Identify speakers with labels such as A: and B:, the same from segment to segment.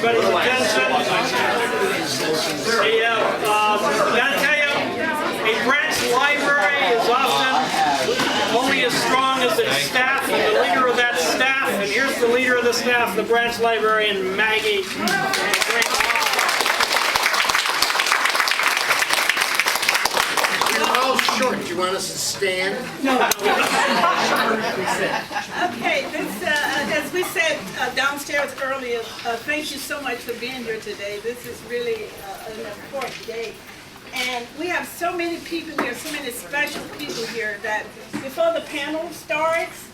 A: everybody's attention. Gotta tell you, a branch library is often only as strong as its staff and the leader of that staff. And here's the leader of the staff, the branch librarian, Maggie.
B: Short. Do you want us to stand?
C: No. Okay, as we said downstairs earlier, thank you so much for being here today. This is really an important day. And we have so many people here, so many special people here that before the panel starts,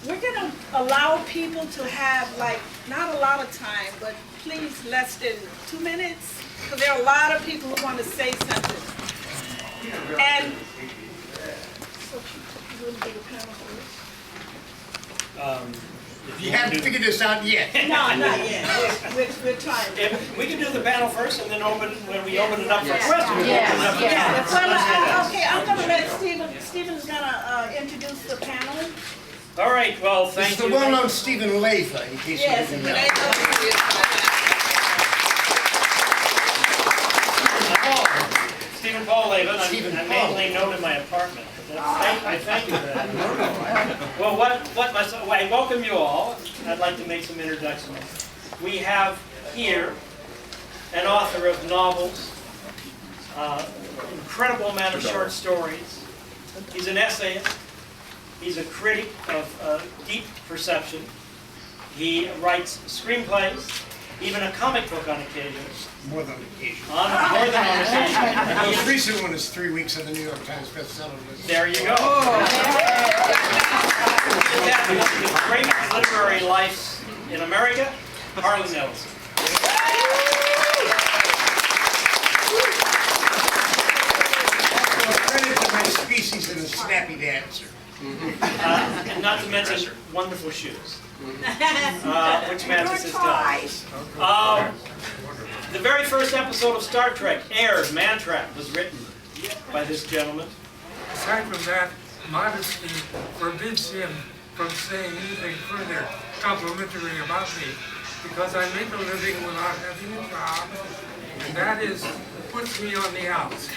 C: we're going to allow people to have, like, not a lot of time, but please less than 2 minutes, because there are a lot of people who want to say something. And
B: you haven't figured this out yet.
C: no, not yet. We're trying.
A: If we can do the panel first, and then when we open it up for questions.
C: Yeah. Okay, I'm going to let Stephen's going to introduce the panel.
A: All right. Well, thank you.
B: It's the well-known Stephen Leva, in case you didn't know.
A: Stephen Paul Leva, I'm mainly known in my apartment. I thank you for that. Well, I welcome you all. I'd like to make some introductions. We have here an author of novels, incredible amount of short stories. He's an essayist. He's a critic of deep perception. He writes screenplays, even a comic book on occasion.
B: More than occasion.
A: More than on occasion.
B: The most recent one is 3 weeks on the New York Times bestseller list.
A: There you go. That's one of the greatest literary lives in America, Harlan Ellison.
B: Credit to my species and a snappy dancer.
A: And not to mention wonderful shoes, which matches his tie. The very first episode of Star Trek aired, Mantrap, was written by this gentleman.
D: Aside from that, modesty forbids him from saying anything further complimentary about me, because I make a living without having a job, and that puts me on the outs.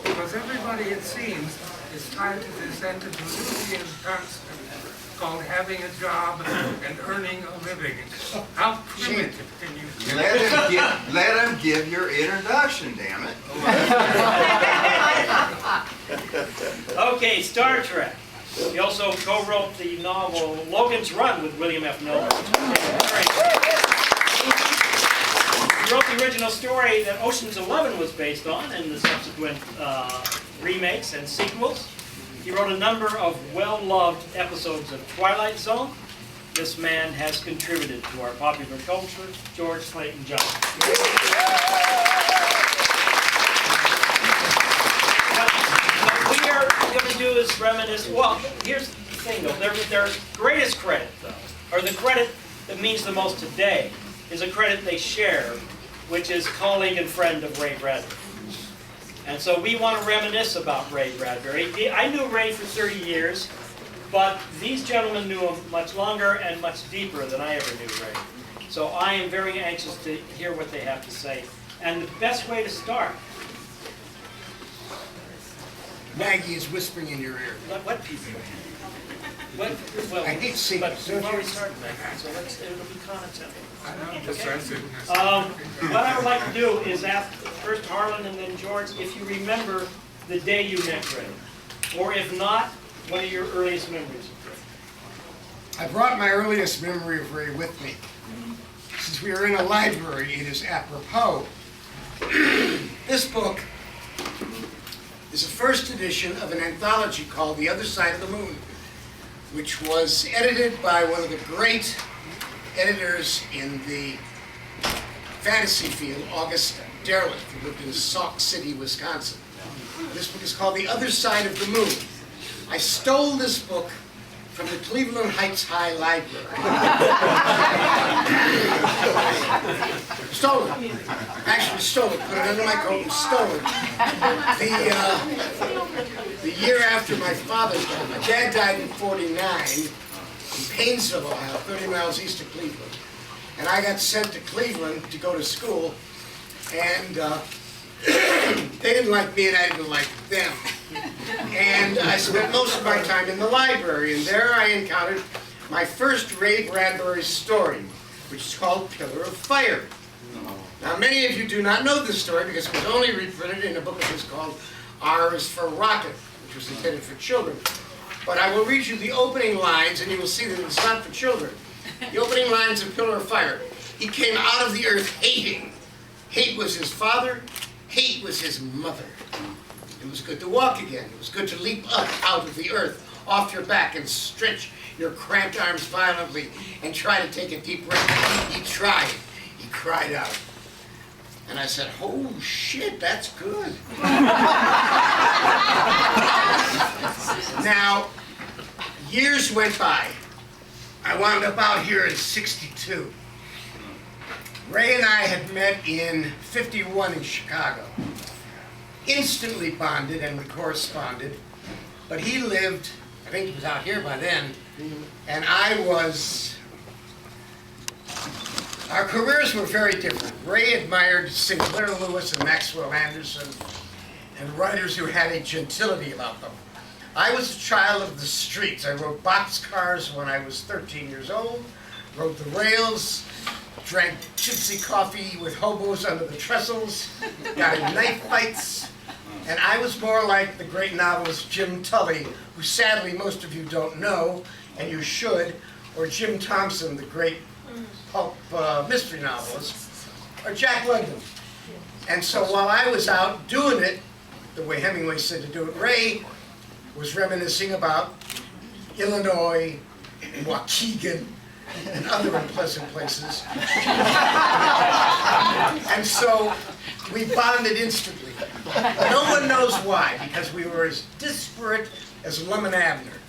D: Because everybody, it seems, is tied to this antediluvian concept called having a job and earning a living. How primitive can you be?
E: Let him give your introduction, damn it.
A: Okay, Star Trek. He also co-wrote the novel Logan's Run with William F. Miller. He wrote the original story that Ocean's 11 was based on, and the subsequent remakes and sequels. He wrote a number of well-loved episodes of Twilight Zone. This man has contributed to our popular culture, George Clayton Johnson. What we are going to do is reminisce. Well, here's the thing, though. Their greatest credit, though, or the credit that means the most today, is a credit they share, which is colleague and friend of Ray Bradbury. And so we want to reminisce about Ray Bradbury. I knew Ray for 30 years, but these gentlemen knew him much longer and much deeper than I ever knew Ray. So I am very anxious to hear what they have to say. And the best way to start...
B: Maggie is whispering in your ear.
A: What people? Well,
B: I hate secrets.
A: But we've already started, Maggie, so it'll be content.
D: I know, decisiveness.
A: What I would like to do is ask first Harlan and then George if you remember the day you met Ray. Or if not, what are your earliest memories of Ray?
B: I brought my earliest memory of Ray with me. Since we are in a library, it is apropos. This book is the first edition of an anthology called The Other Side of the Moon, which was edited by one of the great editors in the fantasy field, August Derleth, who lived in Sauk City, Wisconsin. This book is called The Other Side of the Moon. I stole this book from the Cleveland Heights High Library. Stole it. Actually stole it. Put it under my coat and stole it. The year after my father died. My dad died in '49 in Painesville, Ohio, 30 miles east of Cleveland. And and I got sent to Cleveland to go to school, and they didn't like me and I didn't like them. And I spent most of my time in the library, and there I encountered my first Ray Bradbury story, which is called Pillar of Fire. Now, many of you do not know this story because it was only reprinted in a book of his called R is for Rocket, which was intended for children. But I will read you the opening lines, and you will see that it's not for children. The opening lines of Pillar of Fire. He came out of the earth hating. Hate was his father. Hate was his mother. It was good to walk again. It was good to leap up out of the earth, off your back, and stretch your cramped arms violently and try to take a deep breath. He tried. He cried out. And I said, oh shit, that's good. Now, years went by. I wound up out here in '62. Ray and I had met in '51 in Chicago. Instantly bonded and we corresponded. But he lived, I think he was out here by then, and I was. Our careers were very different. Ray admired Sinclair Lewis and Maxwell Anderson and writers who had a gentility about them. I was a child of the streets. I rode boxcars when I was 13 years old, rode the rails, drank gypsy coffee with hobos under the trestles, got in knife fights, and I was more like the great novelist Jim Tully, who sadly most of you don't know, and you should, or Jim Thompson, the great pulp mystery novelist, or Jack London. And so while I was out doing it, the way Hemingway said to do it, Ray was reminiscing about Illinois, and Waukegan, and other unpleasant places. And so we bonded instantly. No one knows why, because we were as disparate as Lum and Abner,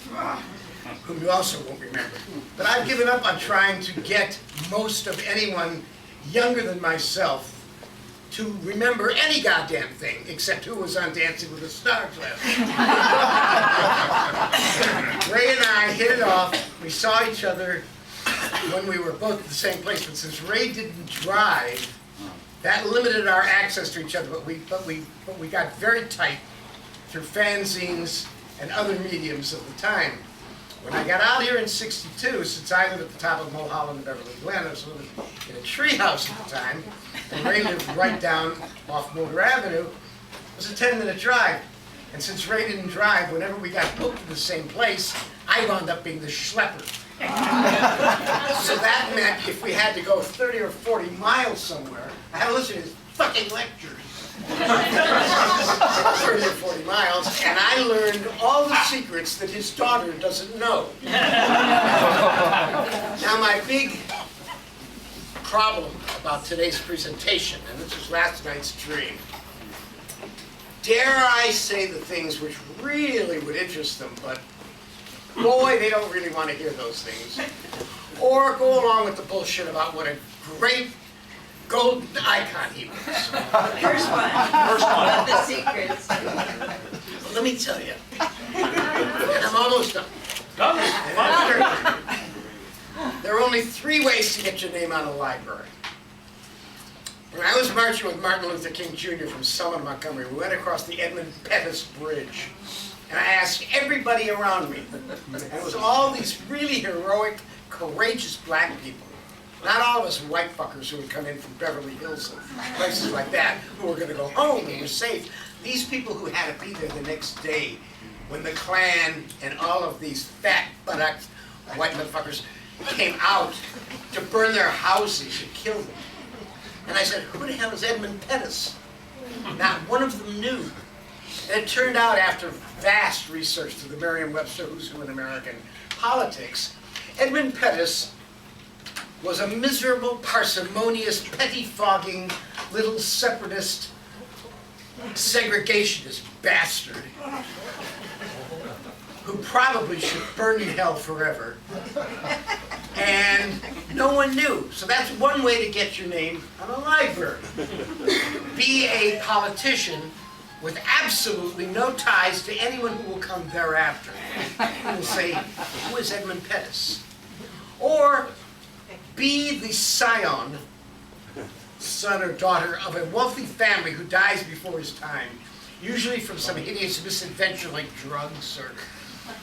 B: whom you also won't remember. But I've given up on trying to get most of anyone younger than myself to remember any goddamn thing except who was on Dancing with the Stars last night. Ray and I hit it off. We saw each other when we were both at the same place, but since Ray didn't drive, that limited our access to each other, but we got very tight through fanzines and other mediums of the time. When I got out here in '62, since I lived at the top of Mulholland and Beverly Glen, I was living in a treehouse at the time, and Ray lived right down off Motor Avenue. It was a 10-minute drive. And since Ray didn't drive, whenever we got booked in the same place, I wound up being the schlepper. So that meant if we had to go 30 or 40 miles somewhere, I had to listen to his fucking lectures. 30 or 40 miles, and I learned all the secrets that his daughter doesn't know. Now my big problem about today's presentation, and this was last night's dream, dare I say the things which really would interest them, but boy, they don't really want to hear those things. Or go along with the bullshit about what a great golden icon he was.
F: First one. What the secrets?
B: Well, let me tell you, and I'm almost done. There are only 3 ways to get your name on a library. When I was marching with Martin Luther King Jr. from Selma to Montgomery, we went across the Edmund Pettus Bridge. And I asked everybody around me, and it was all these really heroic, courageous black people. Not all of us white fuckers who would come in from Beverly Hills and places like that, who were going to go home and were safe. These people who had to be there the next day when the Klan and all of these fat buttocks, white motherfuckers, came out to burn their houses and kill them. And I said, who the hell is Edmund Pettus? Not one of them knew. And it turned out after vast research through the Merriam-Webster Who's Who in American Politics, Edmund Pettus was a miserable, parsimonious, pettifogging, little separatist, segregationist bastard who probably should burn in hell forever. And no one knew. So that's one way to get your name on a library. Be a politician with absolutely no ties to anyone who will come thereafter. Who will say, who is Edmund Pettus? Or be the scion, son or daughter of a wealthy family who dies before his time, usually from some hideous misadventure like drugs or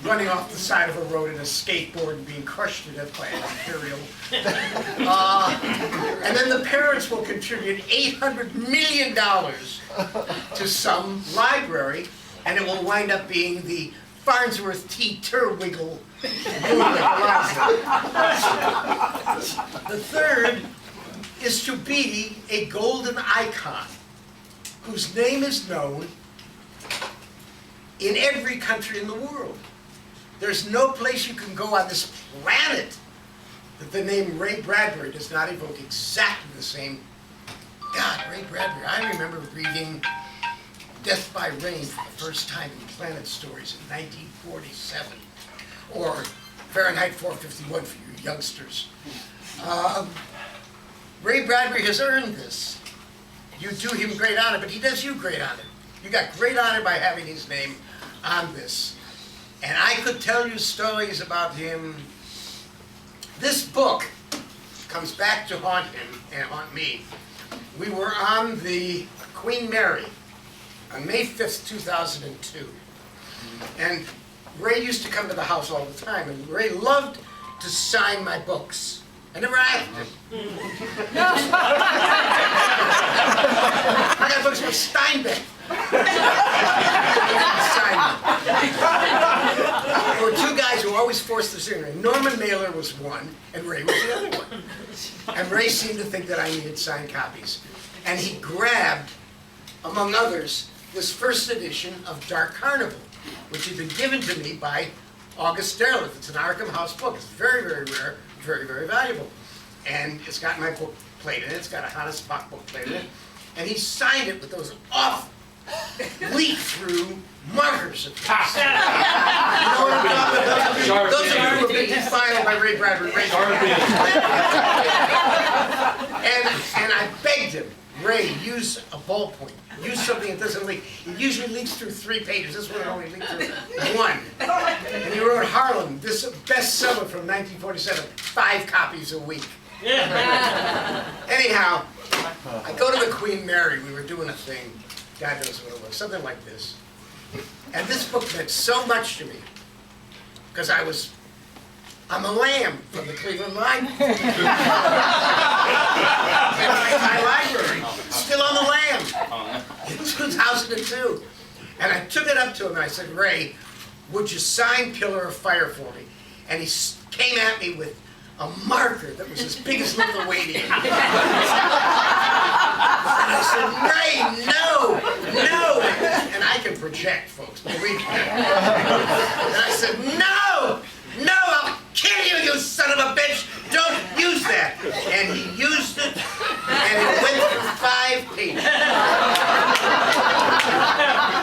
B: running off the side of a road in a skateboard and being crushed to death by an imperial. And then the parents will contribute $800 million to some library, and it will wind up being the Farnsworth T. Terwiggle. The third is to be a golden icon whose name is known in every country in the world. There's no place you can go on this planet that the name Ray Bradbury does not evoke exactly the same. God, Ray Bradbury. I remember reading Death by Rain for the first time in Planet Stories in 1947, or Fahrenheit 451 for you youngsters. Ray Bradbury has earned this. You do him great honor, but he does you great honor. You got great honor by having his name on this. And I could tell you stories about him. This book comes back to haunt him and haunt me. We were on the Queen Mary on May 5th, 2002. And Ray used to come to the house all the time, and Ray loved to sign my books. I never asked him. I got books from Steinbeck. There were two guys who always forced the signature. Norman Mailer was one, and Ray was the other one. And Ray seemed to think that I needed signed copies. And he grabbed, among others, this first edition of Dark Carnival, which had been given to me by August Derleth. It's an Arkham House book. It's very, very rare, very, very valuable. And it's got my book plate in it. It's got a Hannes Bach book plate in it. And he signed it with those awful, leak-through markers. You know what I'm talking about? Those of you who have been defiled by Ray Bradbury. And I begged him, Ray, use a ballpoint. Use something that doesn't leak. It usually leaks through 3 pages. This one only leaked through 1. And he wrote Harlan, this bestseller from 1947, 5 copies a week. Anyhow, I go to the Queen Mary. We were doing a thing. God knows what it was. Something like this. And this book meant so much to me. Because I'm a lamb from the Cleveland Library. my library. Still on the lamb. In 2002. And I took it up to him and I said, Ray, would you sign Pillar of Fire for me? And he came at me with a marker that was as big as Lithuania. And I said, Ray, no, no. And I can project, folks, believe me. And I said, no, no, I'll kill you, you son of a bitch. Don't use that. And he used it, and it went through 5 pages.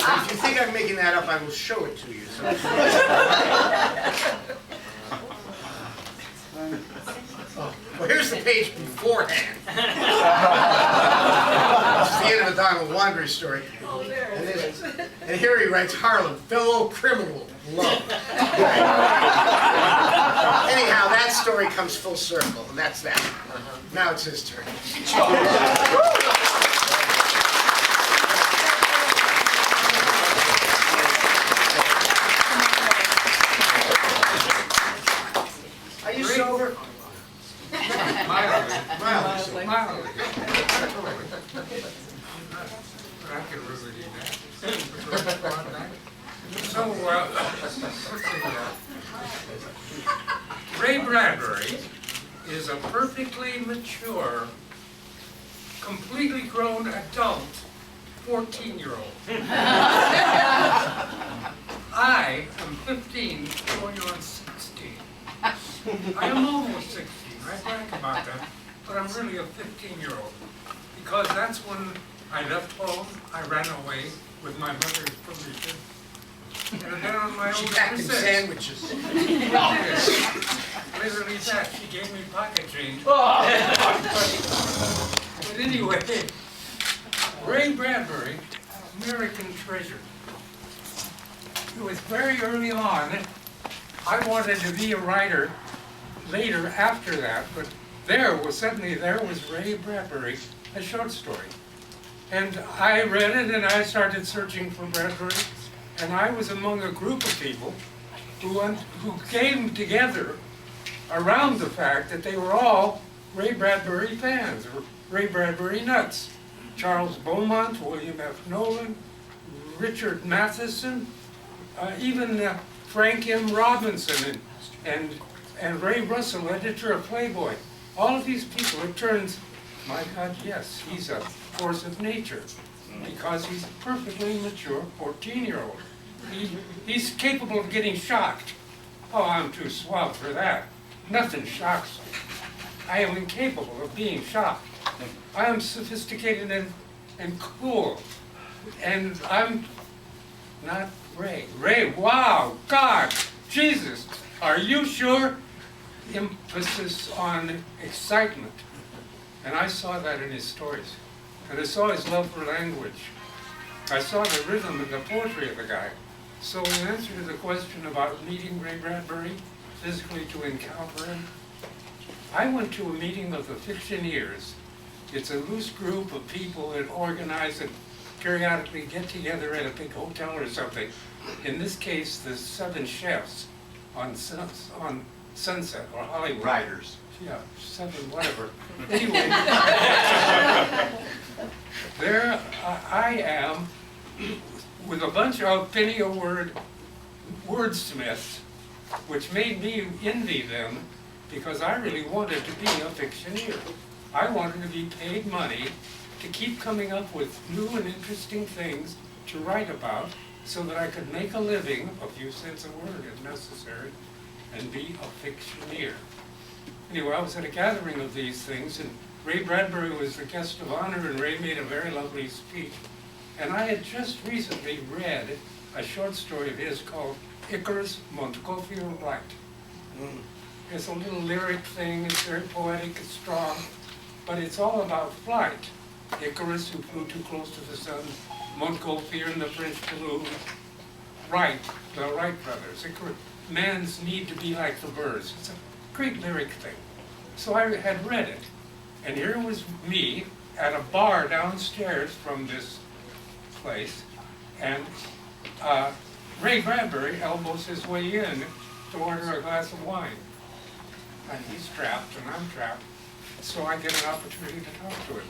B: And if you think I'm making that up, I will show it to you. Well, here's the page beforehand. It's the end of a Donald Wandry story. And here he writes, Harlan, fellow criminal, love. Anyhow, that story comes full circle, and that's that. Now it's his turn. Are you sober? Mildly.
D: I can remedy that. So, let's see. Ray Bradbury is a perfectly mature, completely grown adult 14-year-old. I am 15, going on 16. I am almost 16. I brag about that, but I'm really a 15-year-old. Because that's when I left home, I ran away with my mother's permission. And then on my own
B: She packed in sandwiches.
D: Literally that, she gave me pocket change. But anyway, Ray Bradbury, American treasure. It was very early on. I wanted to be a writer later after that, but suddenly there was Ray Bradbury, a short story. And I read it and I started searching for Bradbury, and I was among a group of people who came together around the fact that they were all Ray Bradbury fans, or Ray Bradbury nuts. Charles Beaumont, William F. Nolan, Richard Matheson, even Frank M. Robinson and Ray Russell, editor of Playboy. All of these people, it turns, my God, yes, he's a force of nature, because he's a perfectly mature 14-year-old. He's capable of getting shocked. Oh, I'm too suave for that. Nothing shocks me. I am incapable of being shocked. I am sophisticated and cool. And I'm not Ray. Ray, wow, God, Jesus, are you sure? Emphasis on excitement. And I saw that in his stories. And I saw his love for language. I saw the rhythm and the poetry of the guy. So in answer to the question about meeting Ray Bradbury, physically to encounter him, I went to a meeting of the Fictioneers. It's a loose group of people that organize and periodically get together at a big hotel or something. In this case, the 7 Chefs on Sunset or Hollywood.
E: Writers.
D: Yeah, 7 whatever. Anyway, there I am with a bunch of penny-a-word wordsmiths, which made me envy them, because I really wanted to be a fictioneer. I wanted to be paid money to keep coming up with new and interesting things to write about, so that I could make a living, a few cents a word if necessary, and be a fictioneer. Anyway, I was at a gathering of these things, and Ray Bradbury was the guest of honor, and Ray made a very lovely speech. And I had just recently read a short story of his called Icarus Montgolfier Right. It's a little lyric thing, it's very poetic, it's strong, but it's all about flight. Icarus, who flew too close to the sun, Montgolfier and the French balloon, Wright, the Wright brothers. Man's need to be like the birds. It's a great lyric thing. So I had read it, and here was me at a bar downstairs from this place, and Ray Bradbury elbows his way in to order a glass of wine. And he's trapped, and I'm trapped, so I get an opportunity to talk to him.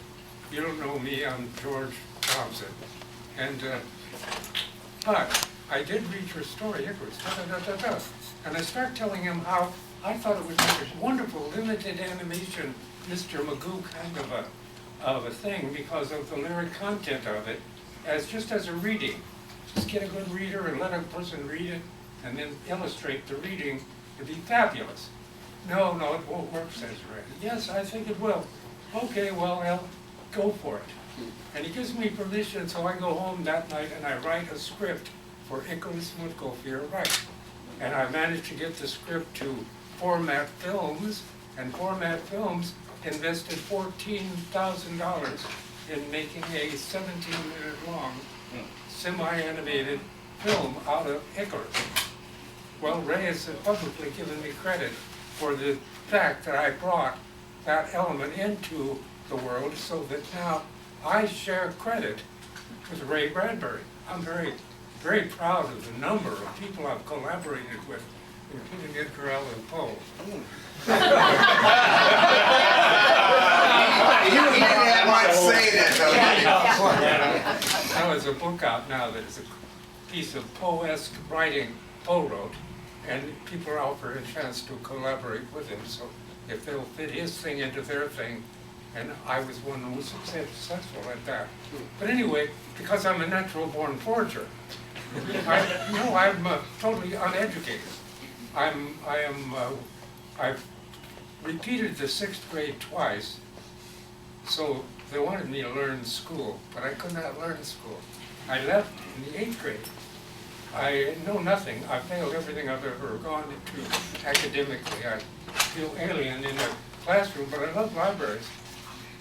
D: You don't know me, I'm George Thompson. And, but I did read your story, Icarus, and I start telling him how I thought it was a wonderful, limited animation, Mr. Magoo kind of a thing, because of the lyric content of it, just as a reading. Just get a good reader and let a person read it, and then illustrate the reading. It'd be fabulous. No, it won't work, says Ray. Yes, I think it will. Okay, well, I'll go for it. And he gives me permission, so I go home that night and I write a script for Icarus Montgolfier Right. And I managed to get the script to Format Films, and Format Films invested $14,000 in making a 17-minute long semi-animated film out of Icarus. Well, Ray has publicly given me credit for the fact that I brought that element into the world, so that now I share credit with Ray Bradbury. I'm very, very proud of the number of people I've collaborated with, including Edgar Allan Poe.
E: You didn't have much say that, though.
D: Now there's a book out now that is a piece of Poe-esque writing Poe wrote, and people are offered a chance to collaborate with him, so if they'll fit his thing into their thing, and I was one who was successful at that. But anyway, because I'm a natural-born forger, I'm totally uneducated. I've repeated the 6th grade twice, so they wanted me to learn school, but I could not learn school. I left in the 8th grade. I know nothing. I failed everything I've ever gone into academically. I feel alien in a classroom, but I love libraries.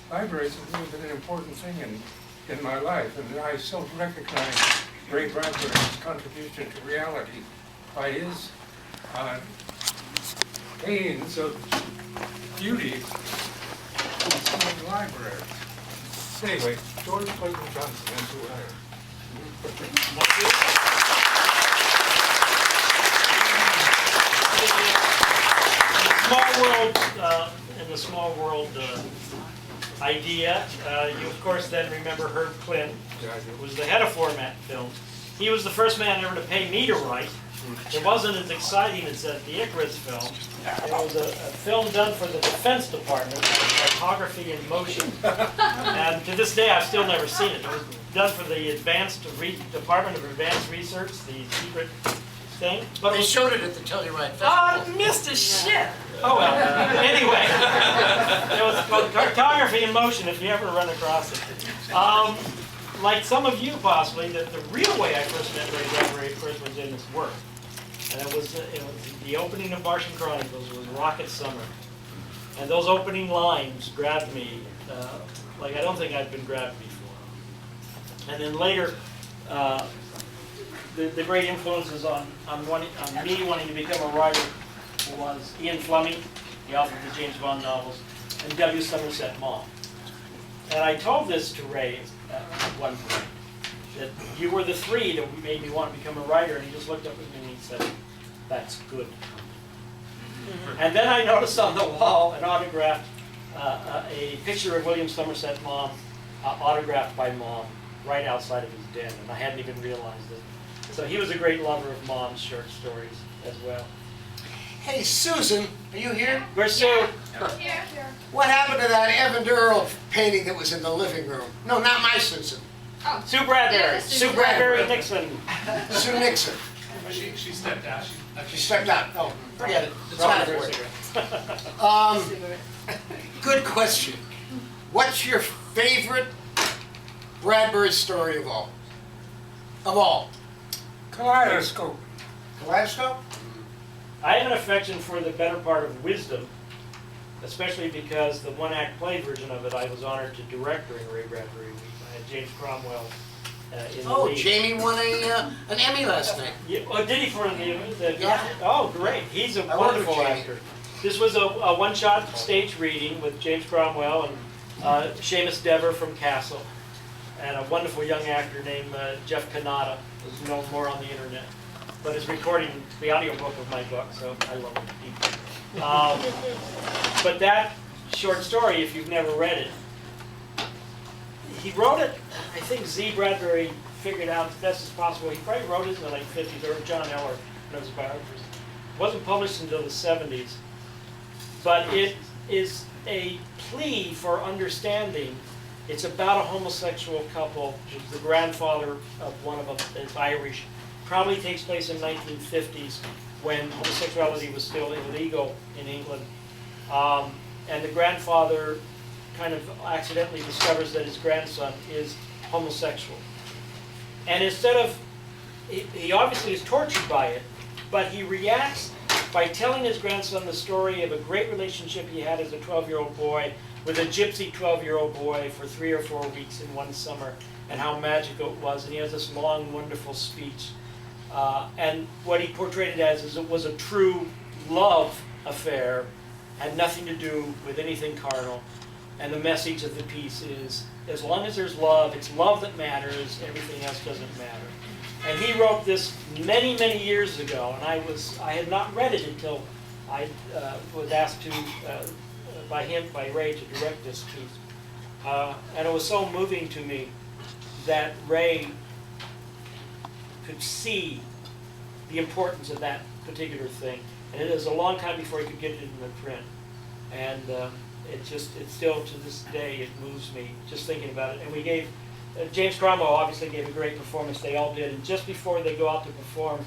D: Libraries have really been an important thing in my life, and I so recognize Ray Bradbury's contribution to reality by his pains of beauty library. Say, wait, George Clayton Johnson, that's who I am.
A: In the small world idea, you of course then remember Herb Klint, who was the head of format film. He was the first man ever to pay me to write. It wasn't as exciting as the Icarus film. It was a film done for the Defense Department, photography in motion. And to this day, I've still never seen it. It was done for the Department of Advanced Research, the secret thing. But
B: They showed it at the Telluride Festival.
A: oh, missed a shit. Oh well. Anyway, it was called Cartography in Motion. If you ever run across it, like some of you possibly, the real way I first met Ray Bradbury, of course, was in his work, and it was the opening of Martian Chronicles. It was Rocket Summer, and those opening lines grabbed me like I don't think I'd been grabbed before. And then later. The great influences on me wanting to become a writer was Ian Fleming, the author of the James Bond novels, and W. Somerset Maugham. And I told this to Ray at one point, that you were the three that made me want to become a writer, and he just looked up at me and he said, "That's good." And then I noticed on the wall an autographed, a picture of William Somerset Maugham, autographed by Maugham, right outside of his den, and I hadn't even realized it. So he was a great lover of Maugham's short stories as well.
B: Hey, Susan, are you here?
A: Where's Sue?
B: What happened to that Evan Durrell painting that was in the living room? No, not my Susan.
A: Sue Bradbury. Sue Bradbury Nixon.
B: Sue Nixon.
G: She stepped out.
B: She stepped out. Oh, forget it. It's not important. Good question. What's your favorite Bradbury story of all? Of all?
D: Kaleidoscope.
B: Kaleidoscope?
A: I have an affection for the better part of Wisdom, especially because the one-act play version of it I was honored to direct during Ray Bradbury Week. I had James Cromwell in the lead.
B: Jamie won an Emmy last night.
A: Yeah, oh, did he for the
B: Yeah.
A: Oh, great. He's a
B: I worked
A: wonderful
B: with Jamie.
A: actor. This was a one-shot stage reading with James Cromwell and Seamus Dever from Castle, and a wonderful young actor named Jeff Kanata, who's known more on the internet, but is recording the audiobook of my book, so I love it deeply. But that short story, if you've never read it, he wrote it, I think Z. Bradbury figured out as best as possible. He probably wrote it in the late 50s, or John Eller knows biographers. It wasn't published until the 70s, but it is a plea for understanding. It's about a homosexual couple, who's the grandfather of one of them is Irish. Probably takes place in 1950s when homosexuality was still illegal in England. And the grandfather kind of accidentally discovers that his grandson is homosexual. And instead of, he obviously is tortured by it, but he reacts by telling his grandson the story of a great relationship he had as a 12-year-old boy with a gypsy 12-year-old boy for 3 or 4 weeks in one summer, and how magical it was. And he has this long, wonderful speech. And what he portrayed it as is it was a true love affair, had nothing to do with anything carnal. And the message of the piece is, as long as there's love, it's love that matters, everything else doesn't matter. And he wrote this many, many years ago, and I had not read it until I was asked to, by Ray, to direct this piece. And it was so moving to me that Ray could see the importance of that particular thing. And it is a long time before he could get it in the print. And it still, to this day, it moves me just thinking about it. And we gave, James Cromwell obviously gave a great performance, they all did. And just before they go out to perform,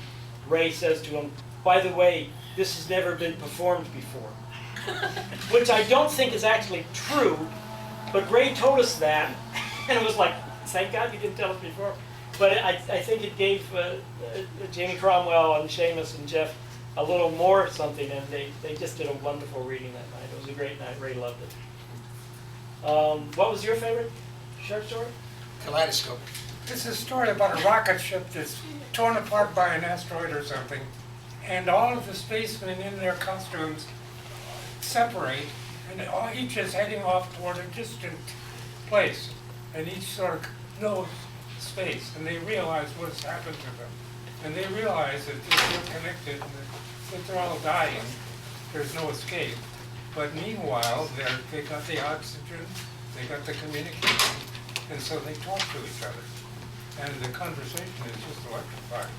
A: Ray says to him, "By the way, this has never been performed before." Which I don't think is actually true, but Ray told us that, and it was like, thank God you didn't tell us before. But I think it gave Jamie Cromwell and Seamus and Jeff a little more something, and they just did a wonderful reading that night. It was a great night. Ray loved it. What was your favorite short story?
B: Kaleidoscope.
D: It's a story about a rocket ship that's torn apart by an asteroid or something, and all of the spacemen in their costumes separate, and each is heading off toward a distant place, and each sort of knows space, and they realize what's happened to them. And they realize that they're still connected, and that they're all dying. There's no escape. But meanwhile, they got the oxygen, they got the communication, and so they talk to each other. And the conversation is just electrifying.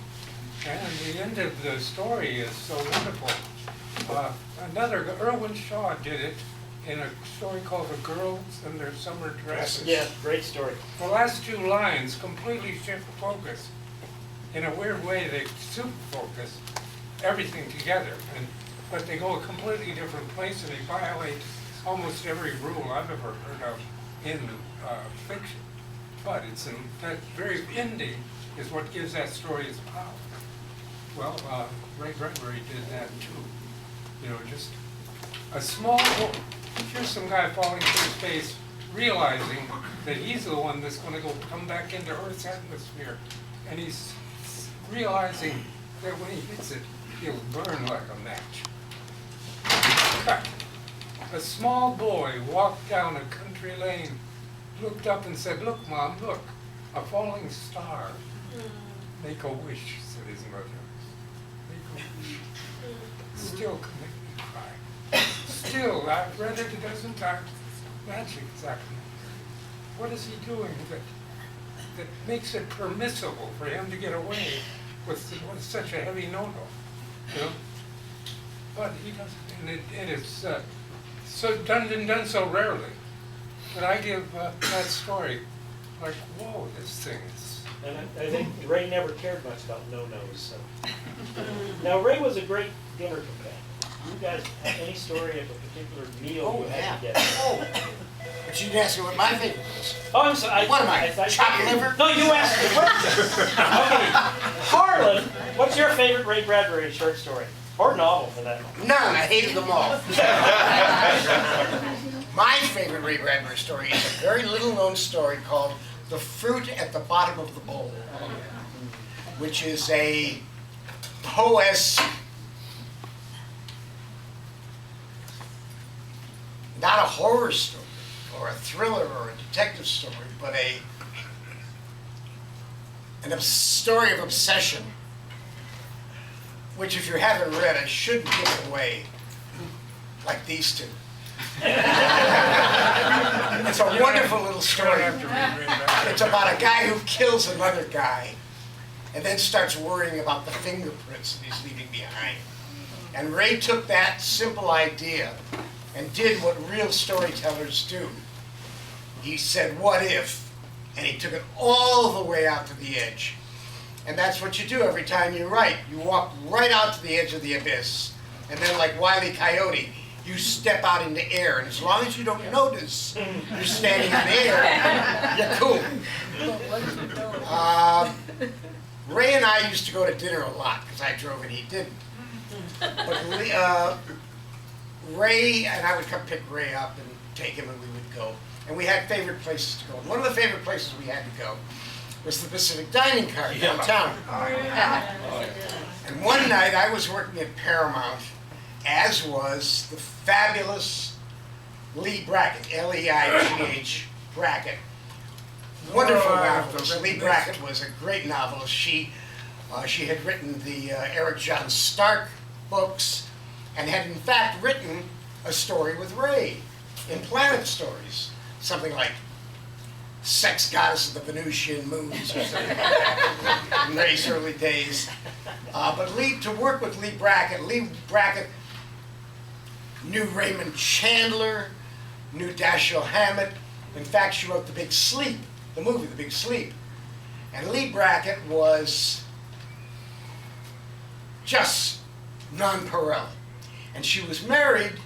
D: And the end of the story is so wonderful. Erwin Shaw did it in a story called The Girls in Their Summer Dresses.
A: Yeah, great story.
D: The last two lines completely shift focus. In a weird way, they super focus everything together, but they go a completely different place, and they violate almost every rule I've ever heard of in fiction. But that very ending is what gives that story its power. Well, Ray Bradbury did that too. You know, just a small, here's some guy falling through space, realizing that he's the one that's going to come back into Earth's atmosphere, and he's realizing that when he hits it, he'll burn like a match. Cut. A small boy walked down a country lane, looked up and said, "Look, Mom, look, a falling star." "Make a wish," said his mother. Make a wish. Still commit the crime. Still, I've read it a dozen times. Magic, exactly. What is he doing that makes it permissible for him to get away with such a heavy no-no? You know? But he doesn't, and it is so done so rarely. But I give that story like, whoa, this thing is.
A: And I think Ray never cared much about no-nos. So. Now, Ray was a great dinner companion. You guys have any story of a particular meal you had together?
B: Oh, but you didn't ask me what my favorite was.
A: Oh, I'm sorry.
B: What am I, chopped liver?
A: No, you asked the question. Okay. Harlan, what's your favorite Ray Bradbury short story? Or novel, for that matter?
B: None, I hated them all. My favorite Ray Bradbury story is a very little-known story called The Fruit at the Bottom of the Bowl, which is a Poe-esque, not a horror story, or a thriller, or a detective story, but a story of obsession, which if you haven't read, I shouldn't give it away like these two. It's a wonderful little story. It's about a guy who kills another guy and then starts worrying about the fingerprints that he's leaving behind. And Ray took that simple idea and did what real storytellers do. He said, "What if?" And he took it all the way out to the edge. And that's what you do every time you write. You walk right out to the edge of the abyss. And then like Wile E. Coyote, you step out into air. And as long as you don't notice you're standing in the air, you're cool. Ray and I used to go to dinner a lot because I drove and he didn't. But Ray and I would come pick Ray up and take him and we would go. And we had favorite places to go. And one of the favorite places we had to go was the Pacific Dining Car downtown. And one night I was working at Paramount, as was the fabulous Lee Brackett, L-E-I-G-H Brackett. Wonderful novelist. Lee Brackett was a great novelist. She had written the Eric John Stark books and had in fact written a story with Ray in Planet Stories, something like Sex Goddess of the Venusian Moons or something like that in Ray's early days. But to work with Lee Brackett knew Raymond Chandler, knew Dashiell Hammett. In fact, she wrote The Big Sleep, the movie The Big Sleep. And Lee Brackett was just nonpareil. And she was married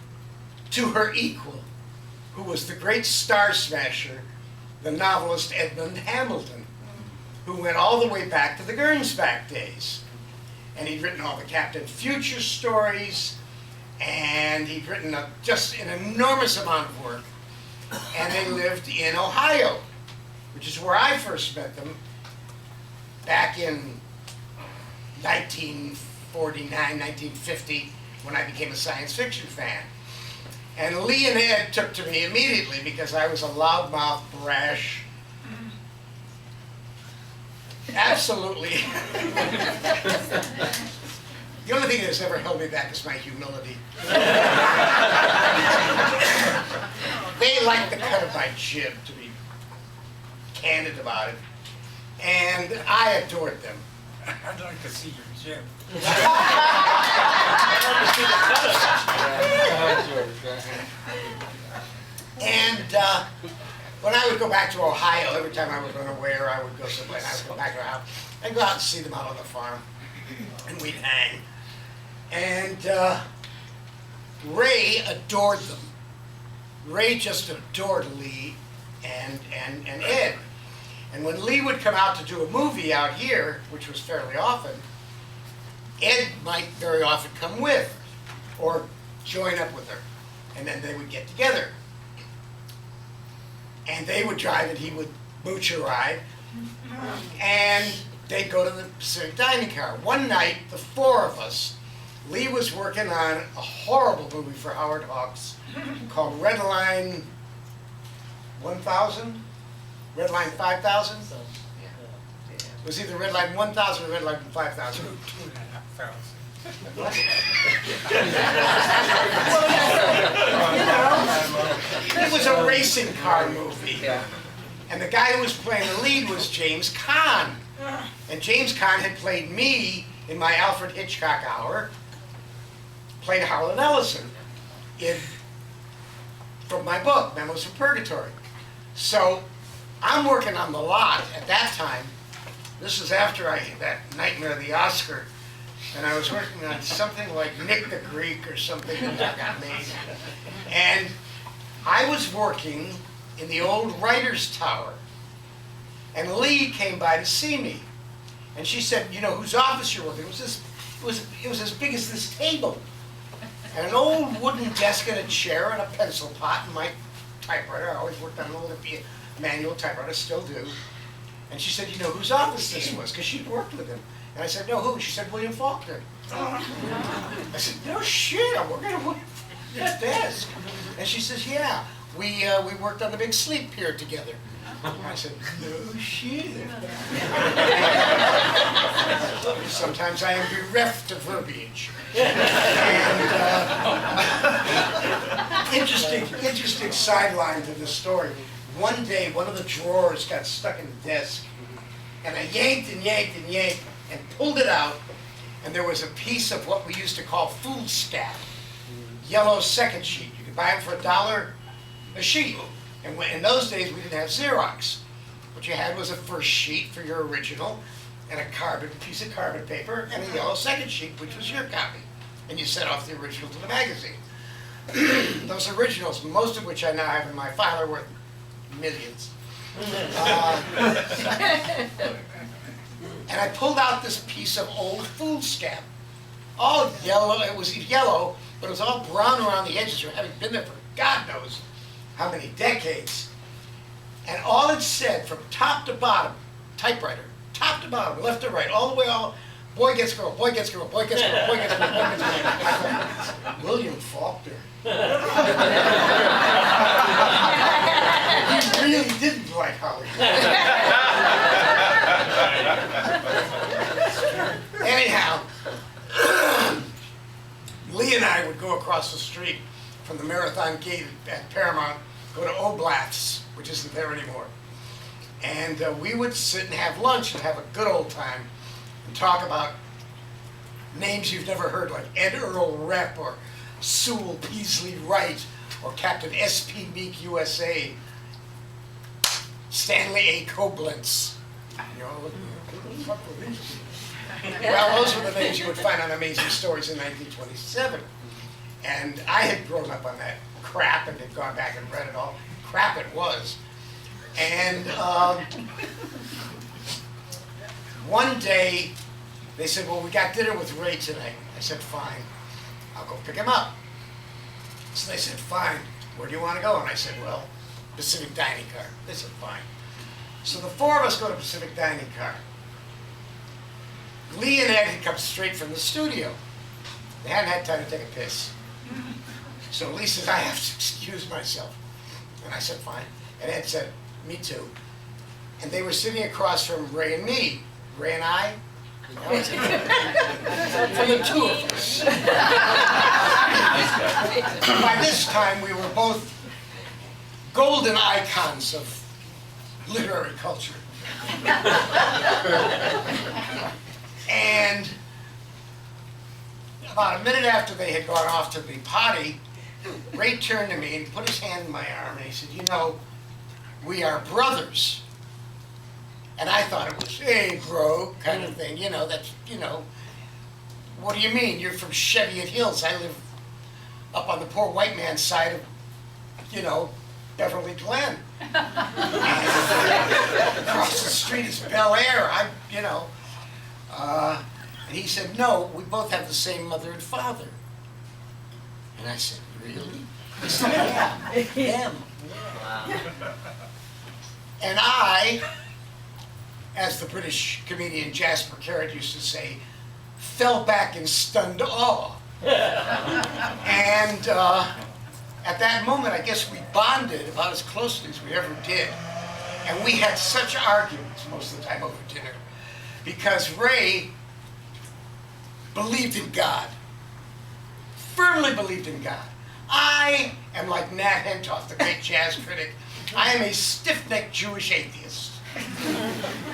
B: to her equal, who was the great star smasher, the novelist Edmund Hamilton, who went all the way back to the Gernsback days. And he'd written all the Captain Future stories, and he'd written just an enormous amount of work. And they lived in Ohio, which is where I first met them back in 1949, 1950, when I became a science fiction fan. And Lee and Ed took to me immediately because I was a loudmouth, brash, absolutely. The only thing that's ever held me back is my humility. They liked the cut of my jib, to be candid about it, and I adored them.
D: I'd like to see your gym.
B: And when I would go back to Ohio, every time I was going to wear, I would go somewhere. I would go back to our house. I'd go out and see them out on the farm, and we'd hang. And Ray adored them. Ray just adored Lee and Ed. And when Lee would come out to do a movie out here, which was fairly often, Ed might very often come with or join up with her. And then they would get together. And they would drive and he would mooch a ride. And they'd go to the Pacific dining car. One night, the four of us, Lee was working on a horrible movie for Howard Hawks called Red Line 1000? Red Line 5000? It was either Red Line 1000 or Red Line 5000.
D: 2,500.
B: It was a racing car movie. And the guy who was playing the lead was James Caan. And James Caan had played me in my Alfred Hitchcock hour, played Harlan Ellison from my book, Memos from Purgatory. So I'm working on the lot at that time. This was after that Nightmare of the Oscar. And I was working on something like Nick the Greek or something that got made. And I was working in the old writer's tower. And Lee came by to see me. And she said, you know, whose office you're working? It was as big as this table. And an old wooden desk and a chair and a pencil pot and my typewriter. I always worked on an old manual typewriter, still do. And she said, you know, whose office this was? Because she'd worked with him. And I said, no, who? She said, William Faulkner. I said, no shit, I'm working on his desk. And she says, yeah, we worked on the big sleep pier together. And I said, no shit. Sometimes I am bereft of verbiage. And interesting sideline to this story. One day, one of the drawers got stuck in the desk, and I yanked and yanked and yanked and pulled it out, and there was a piece of what we used to call foolscap, yellow second sheet. You could buy them for $1 a sheet. And in those days, we didn't have Xerox. What you had was a first sheet for your original, and a piece of carbon paper, and a yellow second sheet, which was your copy. And you sent off the original to the magazine. Those originals, most of which I now have in my file, are worth millions. And I pulled out this piece of old foolscap. All yellow, it was yellow, but it was all brown around the edges from having been there for God knows how many decades. And all it said from top to bottom, typewriter, top to bottom, left to right, all the way boy gets girl, boy gets girl, boy gets girl, boy gets girl, boy gets girl. I thought, William Faulkner. He really didn't like Hollywood. Anyhow, Lee and I would go across the street from the Marathon Gate at Paramount, go to Oblath's, which isn't there anymore. And we would sit and have lunch and have a good old time and talk about names you've never heard, like Ed Earl Repp or Sewell Peaslee Wright or Captain S.P. Meek USA, Stanley A. Koblenz. You know, what the fuck were these people? Well, those were the names you would find on Amazing Stories in 1927. And I had grown up on that crap and had gone back and read it all. Crap it was. And one day, they said, well, we got dinner with Ray tonight. I said, fine. I'll go pick him up. So they said, fine. Where do you want to go? And I said, well, Pacific Dining Car. They said, fine. So the four of us go to Pacific Dining Car. Lee and Ed had come straight from the studio. They hadn't had time to take a piss. So Lisa says, I have to excuse myself. And I said, fine. And Ed said, me too. And they were sitting across from Ray and me. Ray and I. That was it. For the two of us. By this time, we were both golden icons of literary culture. And about a minute after they had gone off to the potty, Ray turned to me and put his hand in my arm and he said, you know, we are brothers. And I thought it was, hey, bro, kind of thing. You know, that's, you know, what do you mean? You're from Cheviot Hills. I live up on the poor white man's side of, you know, Beverly Glen. And across the street is Bel Air. You know. And he said, no, we both have the same mother and father. And I said, really? He said, yeah, him. And I, as the British comedian Jasper Carrott used to say, fell back in stunned awe. And at that moment, I guess we bonded about as closely as we ever did. And we had such arguments most of the time over dinner because Ray believed in God, firmly believed in God. I am like Nat Hentoff, the great jazz critic. I am a stiff-necked Jewish atheist.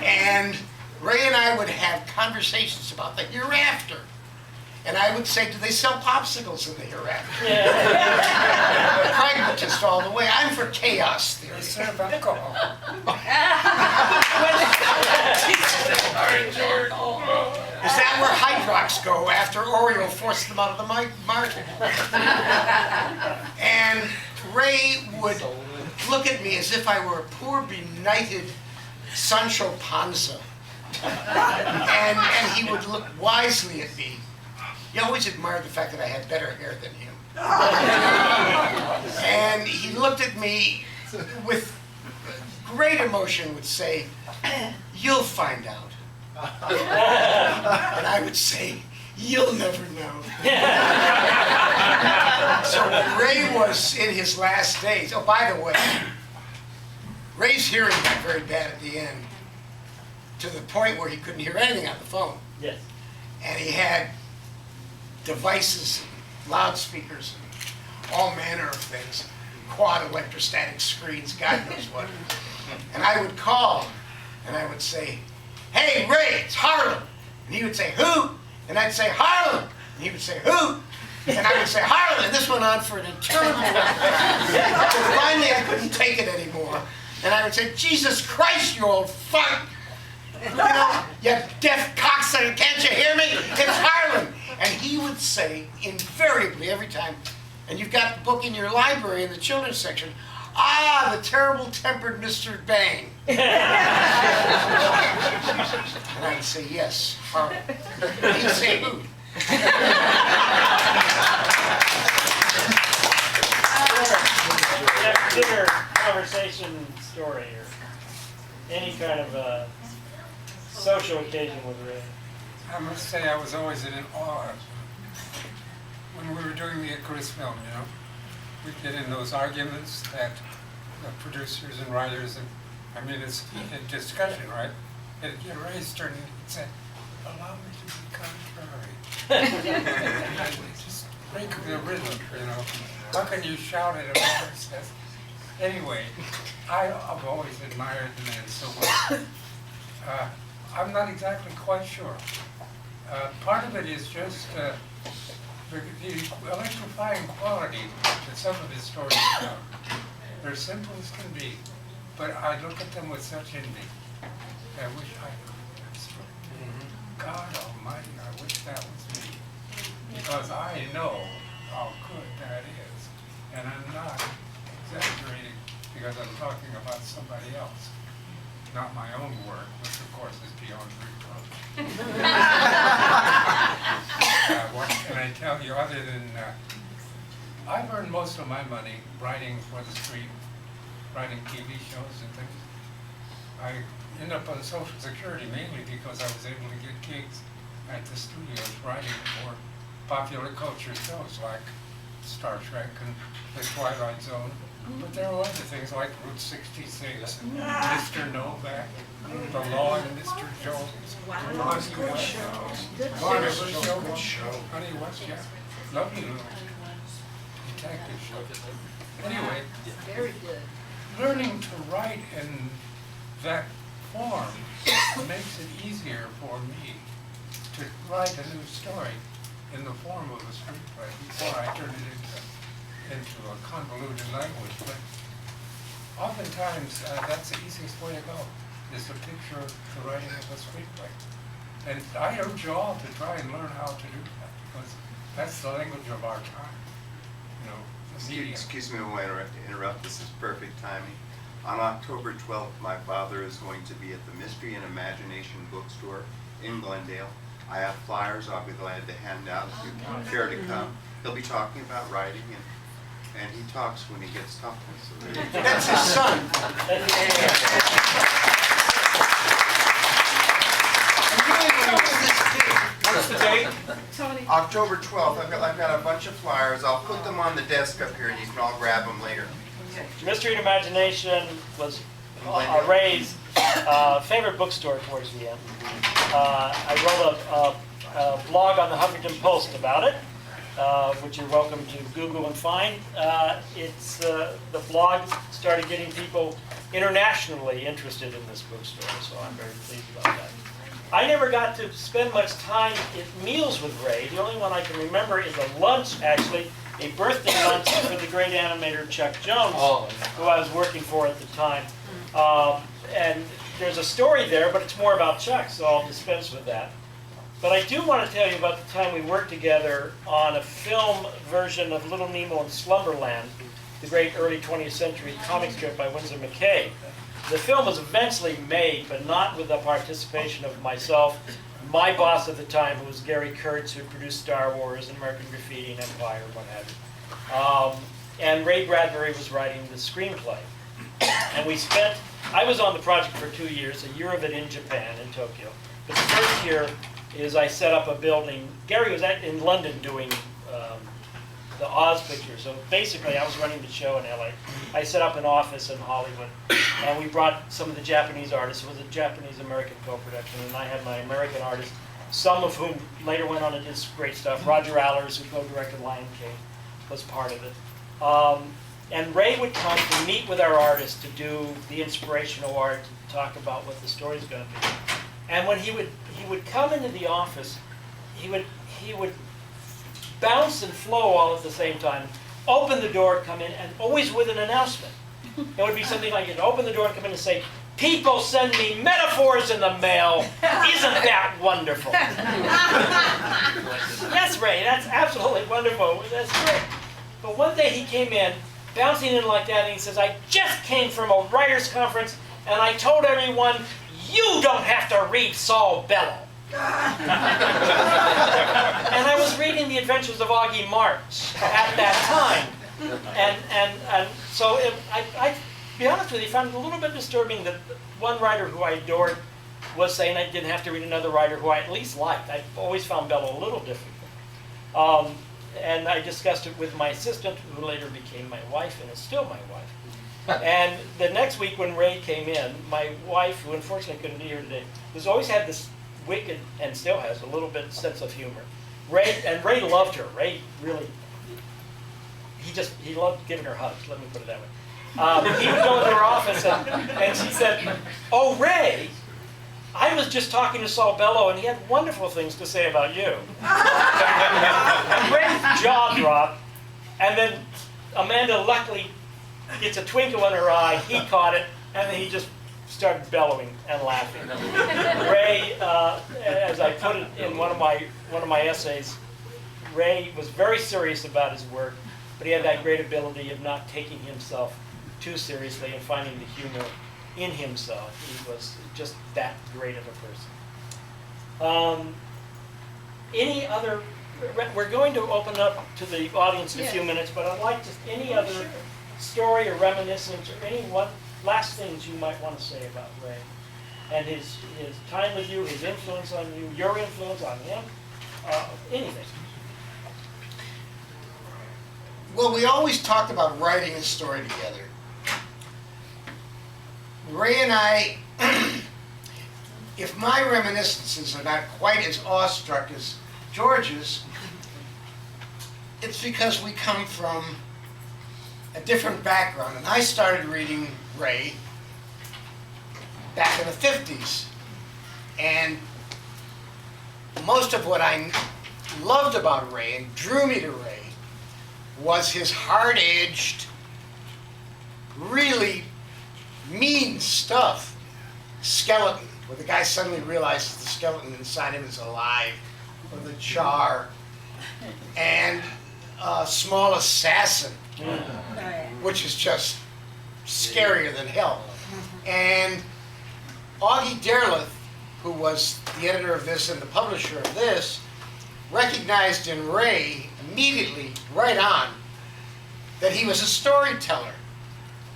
B: And Ray and I would have conversations about the hereafter. And I would say, do they sell popsicles in the hereafter? Pragmatist all the way. I'm for chaos theory.
D: They serve alcohol.
B: Is that where Hydrox go after Oreo forced them out of the market? And Ray would look at me as if I were a poor, benighted Sancho Panza. And he would look wisely at me. He always admired the fact that I had better hair than him. And he looked at me with great emotion, would say, you'll find out. And I would say, you'll never know. So when Ray was in his last days, oh, by the way, Ray's hearing got very bad at the end, to the point where he couldn't hear anything on the phone.
A: Yes.
B: And he had devices, loudspeakers, and all manner of things, quad electrostatic screens, God knows what. And I would call, and I would say, hey, Ray, it's Harlan. And he would say, who? And I'd say, Harlan. And he would say, who? And I would say, Harlan. And this went on for an interminable time. So finally, I couldn't take it anymore. And I would say, Jesus Christ, you old fuck. You know, you deaf cocksucker, can't you hear me? It's Harlan. And he would say, invariably, every time, and you've got the book in your library in the children's section, ah, the terrible-tempered Mr. Bang. And I would say, yes, Harlan. And he'd say, who?
A: Dinner conversation story or any kind of social occasion with Ray.
D: I must say I was always in awe when we were doing the Icarus film, you know. We'd get in those arguments that the producers and writers, and I mean, it's heated discussion, right? It'd get raised turn and say, allow me to be contrary. And I would just break the rhythm, you know. How can you shout at a man who says, anyway, I've always admired the man so much. I'm not exactly quite sure. Part of it is just the electrifying quality that some of his stories have. They're simple as can be, but I look at them with such envy. I wish I could do this. God Almighty, I wish that was me. Because I know how good that is. And I'm not exaggerating because I'm talking about somebody else. Not my own work, which of course is beyond reproach. What can I tell you other than I've earned most of my money writing for the street, writing TV shows and things. I ended up on Social Security mainly because I was able to get gigs at the studios writing for popular culture shows like Star Trek and The Twilight Zone. But there were other things like Route 66 and Mr. Novak, The Law and Mr. Jones.
C: Wow.
D: Good shows. Good show. Honey West, yeah. Lovely little detective show. Anyway,
F: Very good.
D: learning to write in that form makes it easier for me to write a new story in the form of a screenplay before I turn it into a convoluted language. But oftentimes, that's the easiest way to go, is to picture the writing of a screenplay. And I urge you all to try and learn how to do that, because that's the language of our time. You know, the medium.
E: Excuse me when I interrupt, this is perfect timing. On October 12th, my father is going to be at the Mystery and Imagination bookstore in Glendale. I have flyers I'll be glad to hand out if you care to come. He'll be talking about writing, and he talks when he gets comfortable. So there you go.
B: That's his son.
A: What's the date?
C: Tony.
E: October 12th, I've got a bunch of flyers. I'll put them on the desk up here and you can all grab them later.
A: Mystery and Imagination was Ray's favorite bookstore towards the end. I wrote a blog on the Huffington Post about it, which you're welcome to Google and find. The blog started getting people internationally interested in this bookstore, so I'm very pleased about that. I never got to spend much time at meals with Ray. The only one I can remember is a lunch, actually, a birthday lunch for the great animator Chuck Jones, who I was working for at the time. And there's a story there, but it's more about Chuck, so I'll dispense with that. But I do want to tell you about the time we worked together on a film version of Little Nemo in Slumberland, the great early 20th century comic strip by Winsor McCay. The film was eventually made, but not with the participation of myself, my boss at the time, who was Gary Kurtz, who produced Star Wars and American Graffiti and Empire, what have you. And Ray Bradbury was writing the screenplay. And I was on the project for 2 years, a year of it in Japan, in Tokyo. But the first year is I set up a building. Gary was in London doing the Oz picture. So basically, I was running the show in LA. I set up an office in Hollywood, and we brought some of the Japanese artists. It was a Japanese-American co-production, and I had my American artists, some of whom later went on to do great stuff. Roger Allers, who co-directed Lion King, was part of it. And Ray would come to meet with our artists to do the inspirational art, to talk about what the story's going to be. And when he would come into the office, he would bounce and flow all at the same time, open the door, come in, and always with an announcement. It would be something like, he'd open the door and come in and say, "People send me metaphors in the mail. Isn't that wonderful?" Yes, Ray, that's absolutely wonderful. That's great. But one day he came in, bouncing in like that, and he says, "I just came from a writers' conference, and I told everyone, you don't have to read Saul Bellow." And I was reading The Adventures of Augie March at that time. And so I be honest with you, found it a little bit disturbing that one writer who I adored was saying I didn't have to read another writer who I at least liked. I always found Bellow a little difficult. And I discussed it with my assistant, who later became my wife and is still my wife. And the next week when Ray came in, my wife, who unfortunately couldn't be here today, has always had this wicked, and still has, a little bit sense of humor. Ray loved her. Ray really, he loved giving her hugs, let me put it that way. He would go into her office and she said, "Oh, Ray, I was just talking to Saul Bellow and he had wonderful things to say about you." And Ray's jaw dropped, and then Amanda luckily gets a twinkle in her eye, he caught it, and then he just started bellowing and laughing. Ray, as I put it in one of my essays, Ray was very serious about his work, but he had that great ability of not taking himself too seriously and finding the humor in himself. He was just that great of a person. Any other? We're going to open up to the audience in a few minutes, but I'd like just any other story or reminiscence or any last things you might want to say about Ray and his time with you, his influence on you, your influence on him, anything.
B: Well, we always talked about writing a story together. Ray and I, if my reminiscences are not quite as awestruck as George's, it's because we come from a different background. And I started reading Ray back in the 50s. And most of what I loved about Ray and drew me to Ray was his hard-edged, really mean stuff. Skeleton, where the guy suddenly realizes the skeleton inside him is alive, or the jar, and Small Assassin, which is just scarier than hell. And Augie Derleth, who was the editor of this and the publisher of this, recognized in Ray immediately, right on, that he was a storyteller.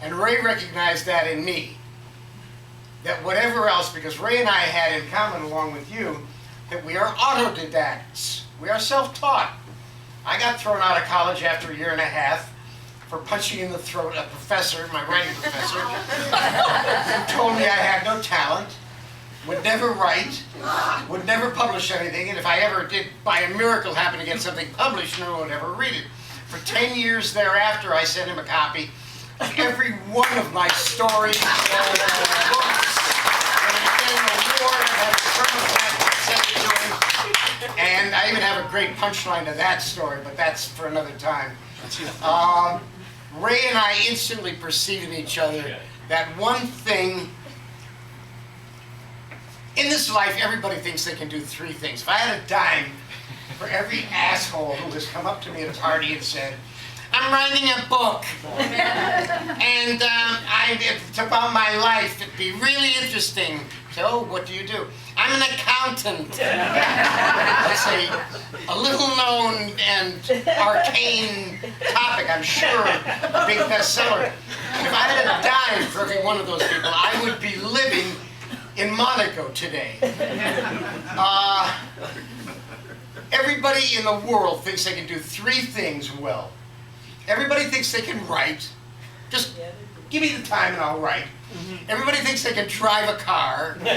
B: And Ray recognized that in me. That whatever else, because Ray and I had in common, along with you, that we are autodidacts. We are self-taught. I got thrown out of college after a year and a half for punching in the throat a professor, my writing professor, who told me I had no talent, would never write, would never publish anything, and if I ever did, by a miracle, happen to get something published, no one would ever read it. For 10 years thereafter, I sent him a copy of every one of my stories, books, and he gave me an award. I had a permanent sent it to him, and I even have a great punchline to that story, but that's for another time. Ray and I instantly perceived in each other that one thing. In this life, everybody thinks they can do three things. If I had a dime for every asshole who has come up to me at a party and said, I'm writing a book, and it's about my life, it'd be really interesting. So, what do you do? I'm an accountant. That's a little known and arcane topic, I'm sure, a big bestseller. And if I had a dime for every one of those people, I would be living in Monaco today. Everybody in the world thinks they can do three things well. Everybody thinks they can write. Just give me the time and I'll write. Everybody thinks they can drive a car. And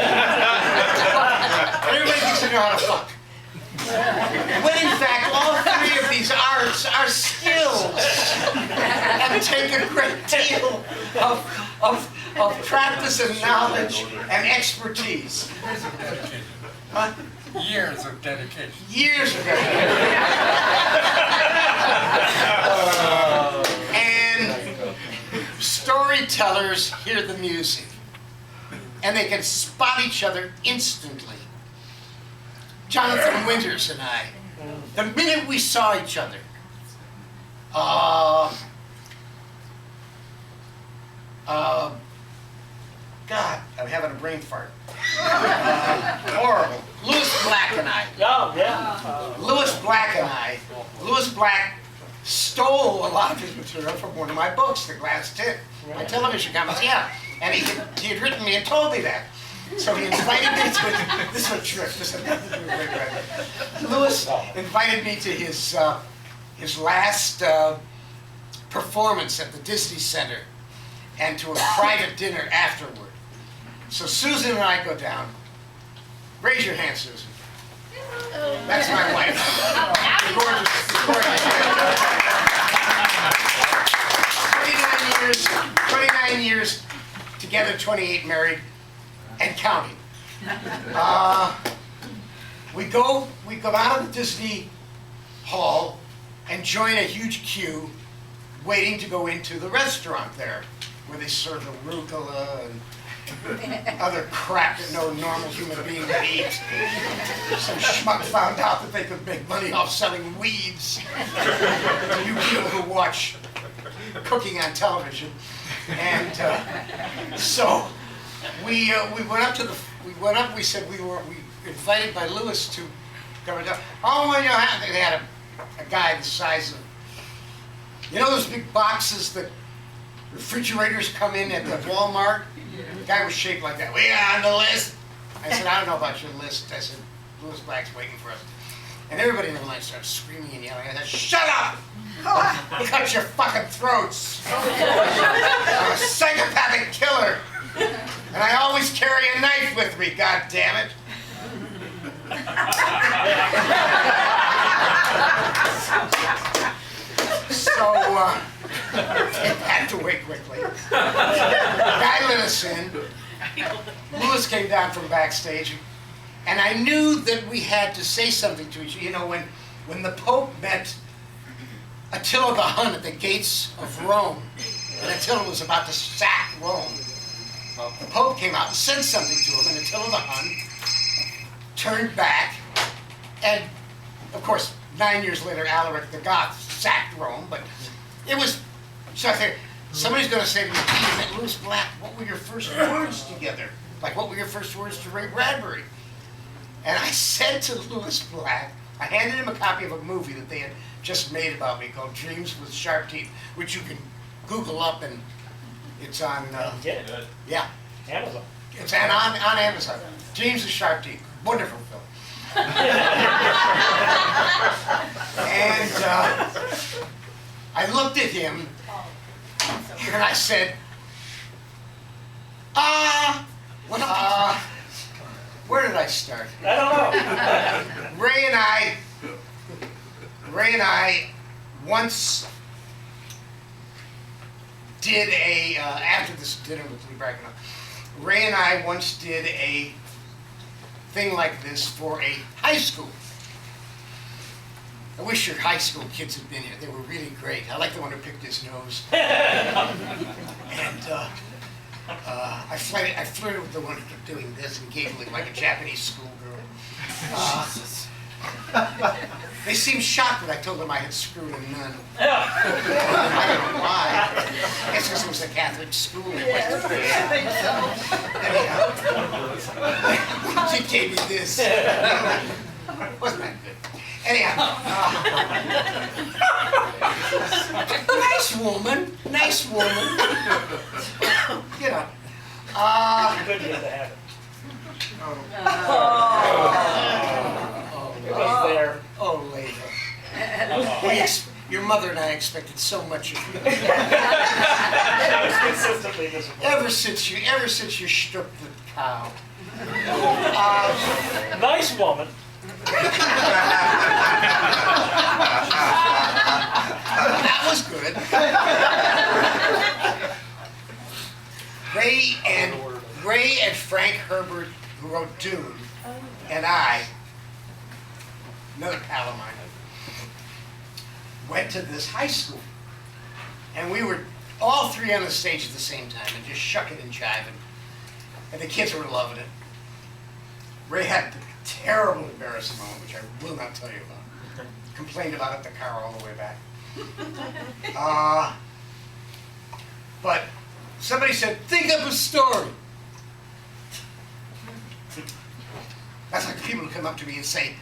B: everybody thinks they know how to fuck. When in fact, all three of these arts are skills and take a great deal of practice and knowledge and expertise.
D: Years of dedication.
B: Huh?
D: Years of dedication.
B: Years of dedication. And storytellers hear the music, and they can spot each other instantly. Jonathan Winters and I, the minute we saw each other, God, I'm having a brain fart. Horrible. Lewis Black and I.
A: Oh, yeah.
B: Lewis Black stole a lot of his material from one of my books, The Glass Tip, my television comments, yeah. And he had written me and told me that. So he invited me to, this is a trick, this has nothing to do with Ray. Lewis invited me to his last performance at the Disney Center and to a private dinner afterward. So Susan and I go down. Raise your hand, Susan. That's my wife. Gorgeous. 29 years together, 28 married, and counting. We go out of the Disney Hall and join a huge queue waiting to go into the restaurant there, where they serve arugula and other crap that no normal human being would eat. Some schmuck found out that they could make money off selling weeds. You people who watch cooking on television. And so we went up to the, we said we were invited by Lewis to come down. Oh, well, you know, they had a guy the size of, you know those big boxes that refrigerators come in at the Walmart? The guy was shaped like that. We on the list? I said, I don't know about your list. I said, Lewis Black's waiting for us. And everybody in the line started screaming and yelling. I said, shut up! Cut your fucking throats. I'm a psychopathic killer. And I always carry a knife with me, god damn it. So, it had to wait quickly. Guy let us in. Lewis came down from backstage, and I knew that we had to say something to each other. You know, when the Pope met Attila the Hun at the gates of Rome, and Attila was about to sack Rome, the Pope came out and said something to him, and Attila the Hun turned back, and of course, 9 years later, Alaric the Goth sacked Rome, but it was, so I figured, somebody's going to say to me, "You met Lewis Black, what were your first words together? Like, what were your first words to Ray Bradbury?" And I said to Lewis Black, I handed him a copy of a movie that they had just made about me called Dreams with Sharp Teeth, which you can Google up, and it's on,
A: Get it.
B: yeah,
A: Amazon.
B: it's on Amazon. Dreams with Sharp Teeth, wonderful film. And I looked at him, and I said, where did I start?
A: I don't know.
B: Ray and I once did after this dinner with Lee Brackett, Ray and I once did a thing like this for a high school. I wish your high school kids had been here. They were really great. I like the one who picked his nose. And I flirted with the one who kept doing this and giggling like a Japanese schoolgirl. They seemed shocked when I told them I had screwed a nun. I don't know why. I guess because it was a Catholic school.
C: Yes, I think so.
B: She gave me this. Wasn't that good? Anyhow. Nice woman. You know.
A: Couldn't get the habit. It was there.
B: Oh, Leva. Your mother and I expected so much of you.
A: I was consistently disappointed.
B: Ever since you stripped the cow.
A: Nice woman.
B: That was good. Ray and Frank Herbert, who wrote Dune, and I, another pal of mine, went to this high school. And we were all three on the stage at the same time and just shucking and jiving. And the kids were loving it. Ray had a terrible embarrassing moment, which I will not tell you about. Complained about it in the car all the way back. But somebody said, think up a story. That's like the people who come up to me and say,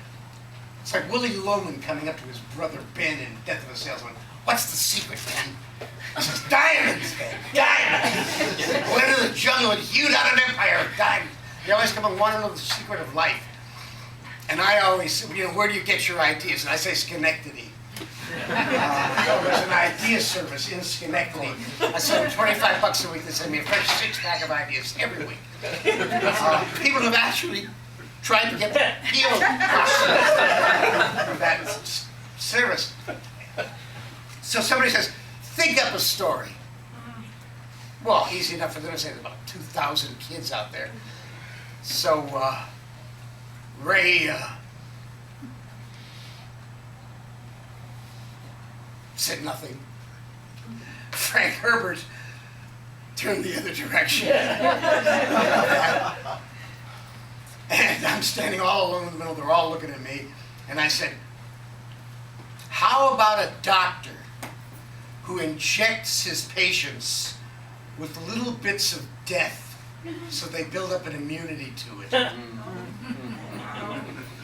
B: it's like Willie Loman coming up to his brother Ben in Death of a Salesman. What's the secret, Ben? He says, diamonds, Ben, diamonds. Went into the jungle and hewed out an empire of diamonds. They always come and want to know the secret of life. And I always say, where do you get your ideas? And I say Schenectady. There's an idea service in Schenectady. I send them $25 a week. They send me a fresh 6-pack of ideas every week. People have actually tried to get healed from that service. So somebody says, think up a story. Well, easy enough for them to say there's about 2,000 kids out there. So Ray said nothing. Frank Herbert turned the other direction. And I'm standing all alone in the middle. They're all looking at me. And I said, how about a doctor who injects his patients with little bits of death so they build up an immunity to it?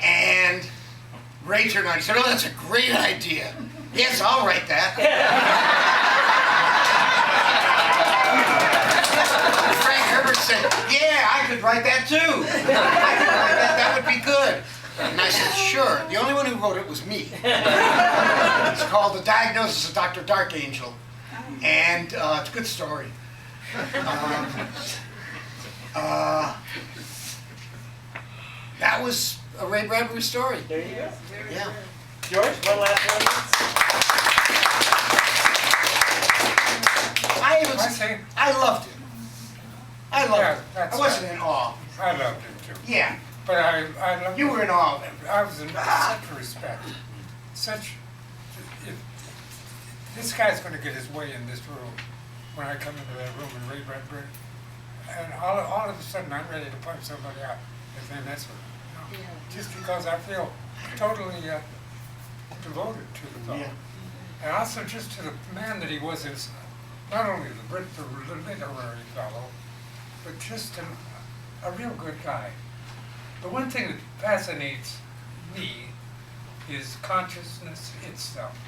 B: And Ray turned around and said, oh, that's a great idea. Yes, I'll write that. Frank Herbert said, yeah, I could write that too. I could write that. That would be good. And I said, sure. The only one who wrote it was me. It's called The Diagnosis of Dr. Dark Angel. And it's a good story. That was a Ray Bradbury story.
A: There you go.
B: Yeah.
A: George, one last one.
B: I loved him. I loved him.
D: that's
B: I wasn't
D: right.
B: in awe.
D: I loved him too.
B: Yeah.
D: But I loved
B: You were in awe of him.
D: I was in such respect. If this guy's going to get his way in this room, when I come into that room and Ray Bradbury, and all of a sudden I'm ready to punch somebody out if they mess with him. You know? Just because I feel totally devoted to the fellow.
B: Yeah.
D: And also just to the man that he was as not only the literary fellow, but just a real good guy. The one thing that fascinates me is consciousness itself.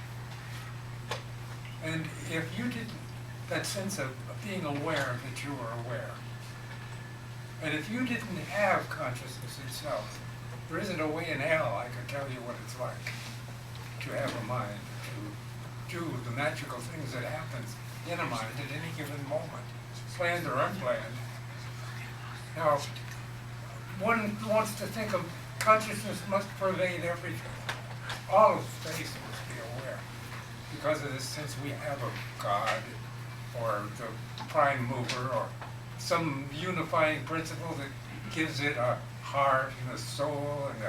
D: And if you didn't, that sense of being aware that you are aware, and if you didn't have consciousness itself, there isn't a way in hell I could tell you what it's like to have a mind, to do the magical things that happens in a mind at any given moment, planned or unplanned. Now, one wants to think of consciousness must pervade everything. All of space must be aware because of this sense we have of God or the prime mover or some unifying principle that gives it a heart and a soul and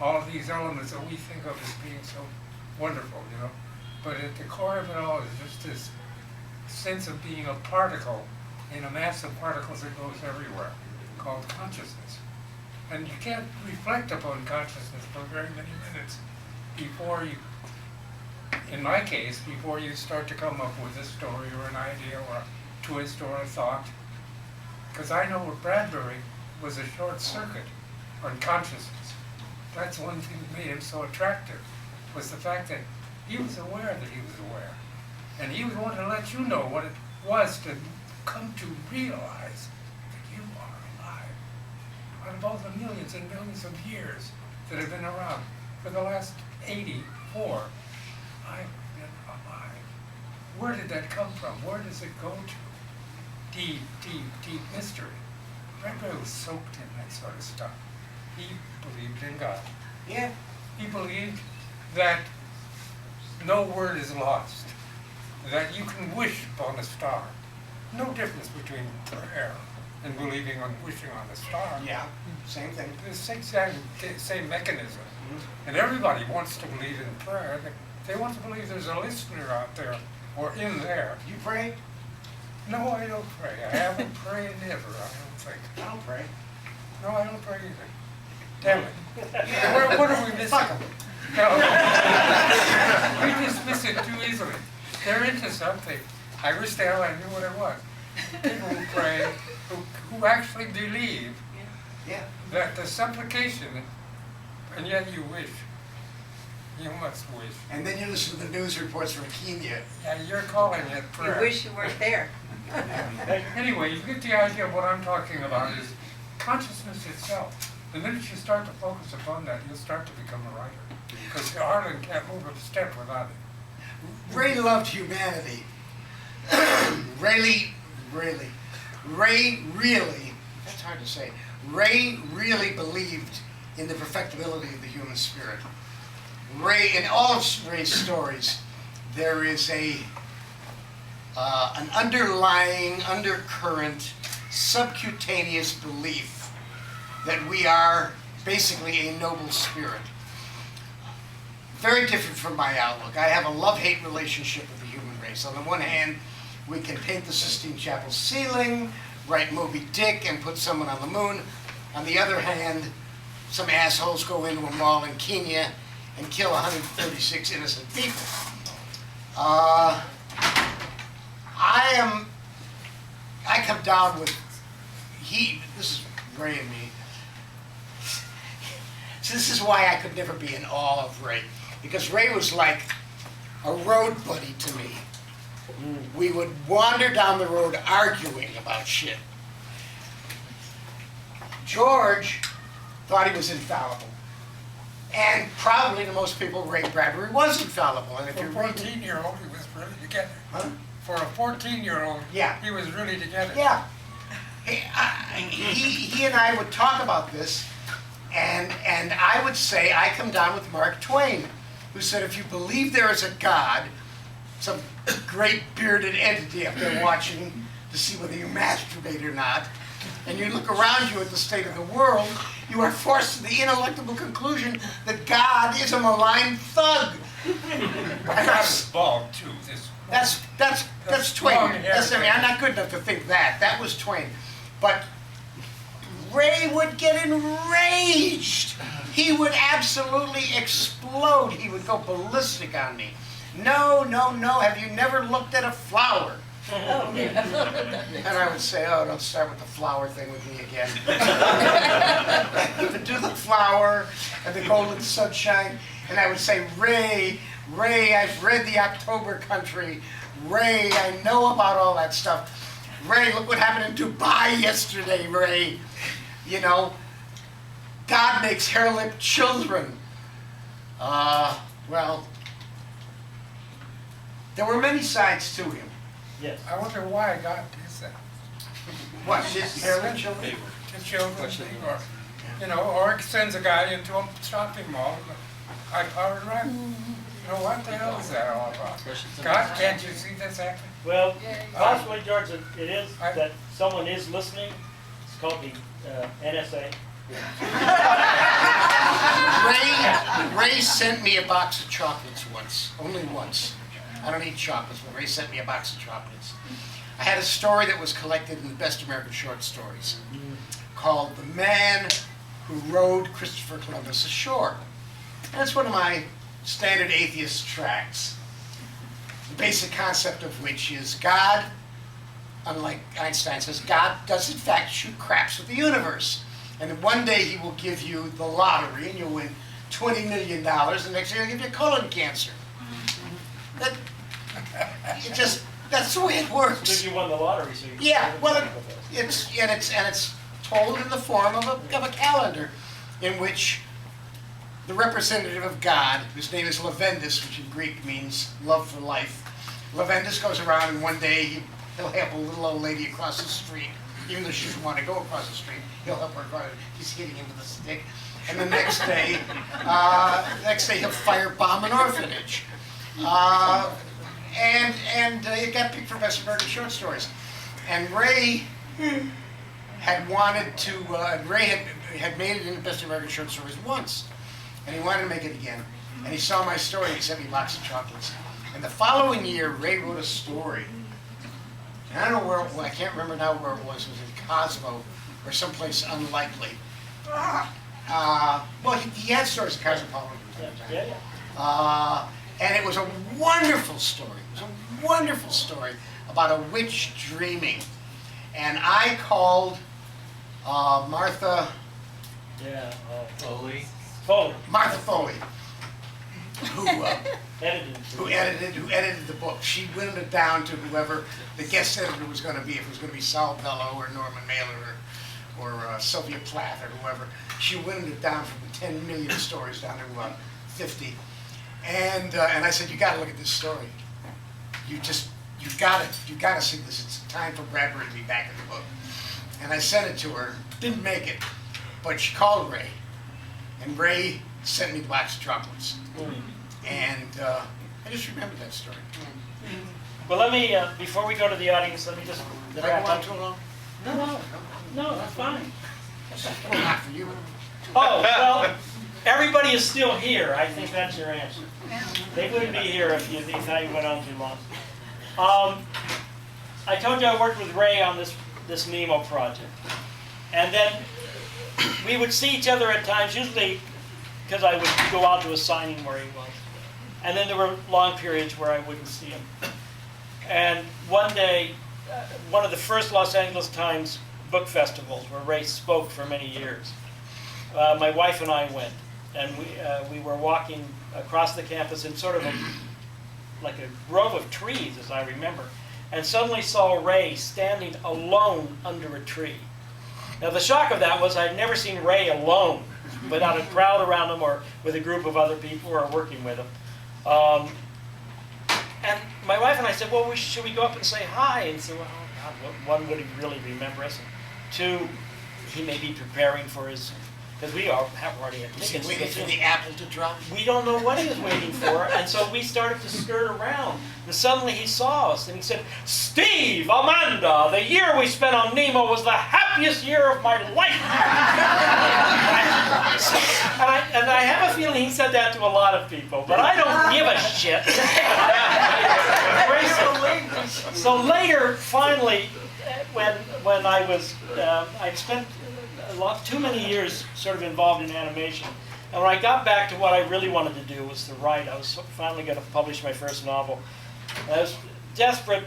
D: all of these elements that we think of as being so wonderful, you know. But at the core of it all is just this sense of being a particle in a mass of particles that goes everywhere, called consciousness. And you can't reflect upon consciousness for very many minutes before you, in my case, before you start to come up with a story or an idea or a twist or a thought. Because I know with Bradbury was a short circuit on consciousness. That's one thing that made him so attractive, was the fact that he was aware that he was aware. And he would want to let you know what it was to come to realize that you are alive. Out of all the millions and millions of years that have been around, for the last 84, I've been alive. Where did that come from? Where does it go to? Deep, deep, deep mystery. Bradbury was soaked in that sort of stuff. He believed in God.
B: Yeah.
D: He believed that no word is lost, that you can wish upon a star. No difference between prayer and believing on wishing on a star.
B: Yeah. Same thing.
D: The same mechanism. And everybody wants to believe in prayer. They want to believe there's a listener out there or in there.
B: You pray?
D: No, I don't pray. I haven't prayed ever, I don't think.
B: I don't pray.
D: No, I don't pray either. Damn it. What are we missing?
B: Fuck 'em.
D: No. We dismiss it too easily. They're into something. I wish the hell I knew what it was. People who pray, who actually believe
B: Yeah.
D: that the supplication, and yet you wish. You must wish.
B: And then you listen to the news reports from Kenya.
D: Yeah, you're calling it
F: You
D: prayer.
F: wish you weren't there.
D: Anyway, you get the idea of what I'm talking about is consciousness itself. The minute you start to focus upon that, you'll start to become a writer. Because Harlan can't move a step without it.
B: Ray loved humanity. Ray really, that's hard to say. Ray really believed in the perfectibility of the human spirit. Ray, in all of Ray's stories, there is an underlying, undercurrent, subcutaneous belief that we are basically a noble spirit. Very different from my outlook. I have a love-hate relationship with the human race. On the one hand, we can paint the Sistine Chapel ceiling, write Moby Dick, and put someone on the moon. On the other hand, some assholes go into a mall in Kenya and kill 136 innocent people. I come down with this is Ray and me. So this is why I could never be in awe of Ray. Because Ray was like a road buddy to me. We would wander down the road arguing about shit. George thought he was infallible. And probably to most people, Ray Bradbury was infallible. And if
D: For
B: you
D: a
B: read,
D: 14-year-old, he was really together.
B: huh?
D: For a 14-year-old,
B: Yeah.
D: he was really together.
B: Yeah. He and I would talk about this, and I would say, I come down with Mark Twain, who said, if you believe there is a God, some great bearded entity up there watching to see whether you masturbate or not, and you look around you at the state of the world, you are forced to the ineluctable conclusion that God is a malign thug.
D: I was bald, too.
B: That's Twain.
D: long hair.
B: I'm not good enough to think that. That was Twain. But Ray would get enraged. He would absolutely explode. He would go ballistic on me. No, no, no. Have you never looked at a flower? And I would say, oh, don't start with the flower thing with me again. He would do the flower and the golden sunshine. And I would say, Ray, I've read the October Country. Ray, I know about all that stuff. Ray, look what happened in Dubai yesterday, Ray. You know, God makes hair-lipped children. Well, there were many sides to him.
A: Yes.
D: I wonder why God does that.
B: What, hair-lipped children?
D: To children, or sends a guy into a shopping mall, high-powered rifle. You know, what the hell is that all about? God, can't you see this happening?
A: Well, possibly, George, it is that someone is listening. It's called the NSA.
B: Ray sent me a box of chocolates once, only once. I don't eat chocolates, but Ray sent me a box of chocolates. I had a story that was collected in the Best American Short Stories called The Man Who Rowed Christopher Columbus Ashore. And it's one of my standard atheist tracts. The basic concept of which is God, unlike Einstein, says God does in fact shoot craps with the universe. And then one day he will give you the lottery and you'll win $20 million, and the next day he'll give you colon cancer. That's the way it works.
A: Because you won the lottery, so you
B: Yeah, well, it's told in the form of a calendar in which the representative of God, whose name is Levendus, which in Greek means love for life. Levendus goes around and one day he'll help a little old lady across the street, even though she doesn't want to go across the street. He'll help her across. He's hitting him with a stick. And the next day he'll firebomb an orphanage. And it got picked for Best American Short Stories. And Ray had wanted to, Ray had made it in Best American Short Stories once. And he wanted to make it again. And he saw my story and he sent me a box of chocolates. And the following year, Ray wrote a story. And I don't know where it was, I can't remember now where it was. It was in Cosmo or someplace unlikely. Well, he had stories in Cosmopolitan.
A: Yeah.
B: And it was a wonderful story. It was a wonderful story about a witch dreaming. And I called Martha
A: Foley.
B: Foley, who edited the book. She whittled it down to whoever the guest editor was going to be. If it was going to be Saul Bellow or Norman Mailer or Sylvia Plath or whoever. She whittled it down from 10 million stories down to 50. And I said, you got to look at this story. You got to see this. It's time for Bradbury to be back in the book. And I sent it to her. Didn't make it, but she called Ray, and Ray sent me the box of chocolates. And I just remembered that story.
A: Well, let me before we go to the audience, let me just.
B: Did I go on too long?
A: No, that's fine.
B: Not for you.
A: Oh, well, everybody is still here. I think that's your answer. They wouldn't be here if you thought you went on too long. I told you I worked with Ray on this Nemo project. And then we would see each other at times, usually because I would go out to a signing where he was. And then there were long periods where I wouldn't see him. And one day, one of the first Los Angeles Times book festivals where Ray spoke for many years, my wife and I went. And we were walking across the campus in sort of like a grove of trees, as I remember, and suddenly saw Ray standing alone under a tree. Now the shock of that was I'd never seen Ray alone. without a crowd around him or with a group of other people who are working with him. And my wife and I said, well, should we go up and say hi? And say, well, God, one, would he really remember us? And two, he may be preparing for his, because we have already had tickets.
B: Waiting for the apple to drop.
A: We don't know what he was waiting for, and so we started to skirt around. And suddenly he saw us, and he said, Steve, Amanda, the year we spent on Nemo was the happiest year of my life. and I have a feeling he said that to a lot of people, but I don't give a shit. So later, finally, when I was, I'd spent too many years sort of involved in animation. And when I got back to what I really wanted to do was to write, I was finally going to publish my first novel. I was desperate,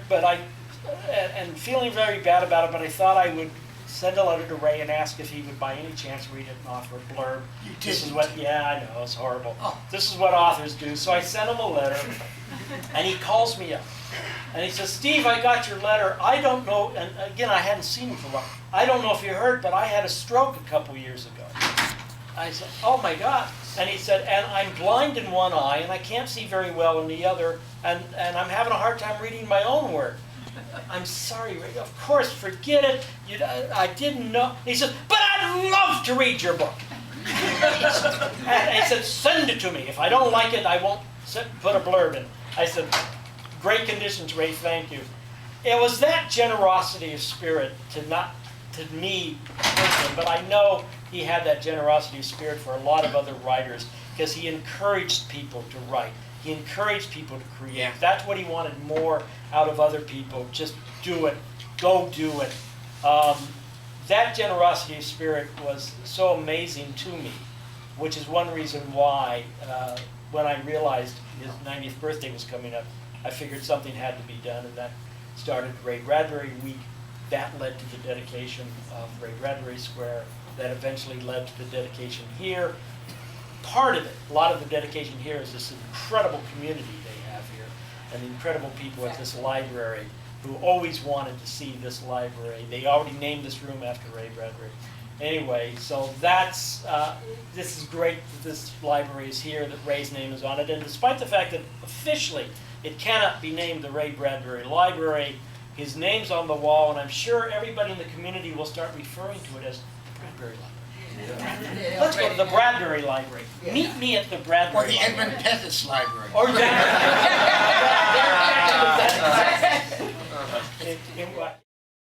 A: and feeling very bad about it, but I thought I would send a letter to Ray and ask if he would by any chance read it and offer a blurb.
B: You didn't.
A: This is what, yeah, I know, it's horrible.
B: Oh.
A: This is what authors do. So I sent him a letter, and he calls me up. And he says, Steve, I got your letter. I don't know, and again, I hadn't seen him for a while. I don't know if you heard, but I had a stroke a couple years ago. I said, oh my God. And he said, and I'm blind in one eye, and I can't see very well in the other, and I'm having a hard time reading my own work. I'm sorry, Ray. Of course, forget it. I didn't know. He said, but I'd love to read your book. And he said, send it to me. If I don't like it, I won't put a blurb in. I said, great conditions, Ray, thank you. It was that generosity of spirit to me personally, but I know he had that generosity of spirit for a lot of other writers because he encouraged people to write. He encouraged people to create.
B: Yeah.
A: That's what he wanted more out of other people. Just do it. Go do it. That generosity of spirit was so amazing to me, which is one reason why when I realized his 90th birthday was coming up, I figured something had to be done, and that started Ray Bradbury Week. That led to the dedication of Ray Bradbury Square. That eventually led to the dedication here. Part of it, a lot of the dedication here is this incredible community they have here, and the incredible people at this library who always wanted to see this library. They already named this room after Ray Bradbury. Anyway, so that's, this is great that this library is here, that Ray's name is on it, and despite the fact that officially it cannot be named the Ray Bradbury Library, his name's on the wall, and I'm sure everybody in the community will start referring to it as the Bradbury Library.
F: Yeah.
A: Let's go to the Bradbury Library. Meet me at the Bradbury
B: Or the
A: Library.
B: Edmund Pettus Library.
A: Or that.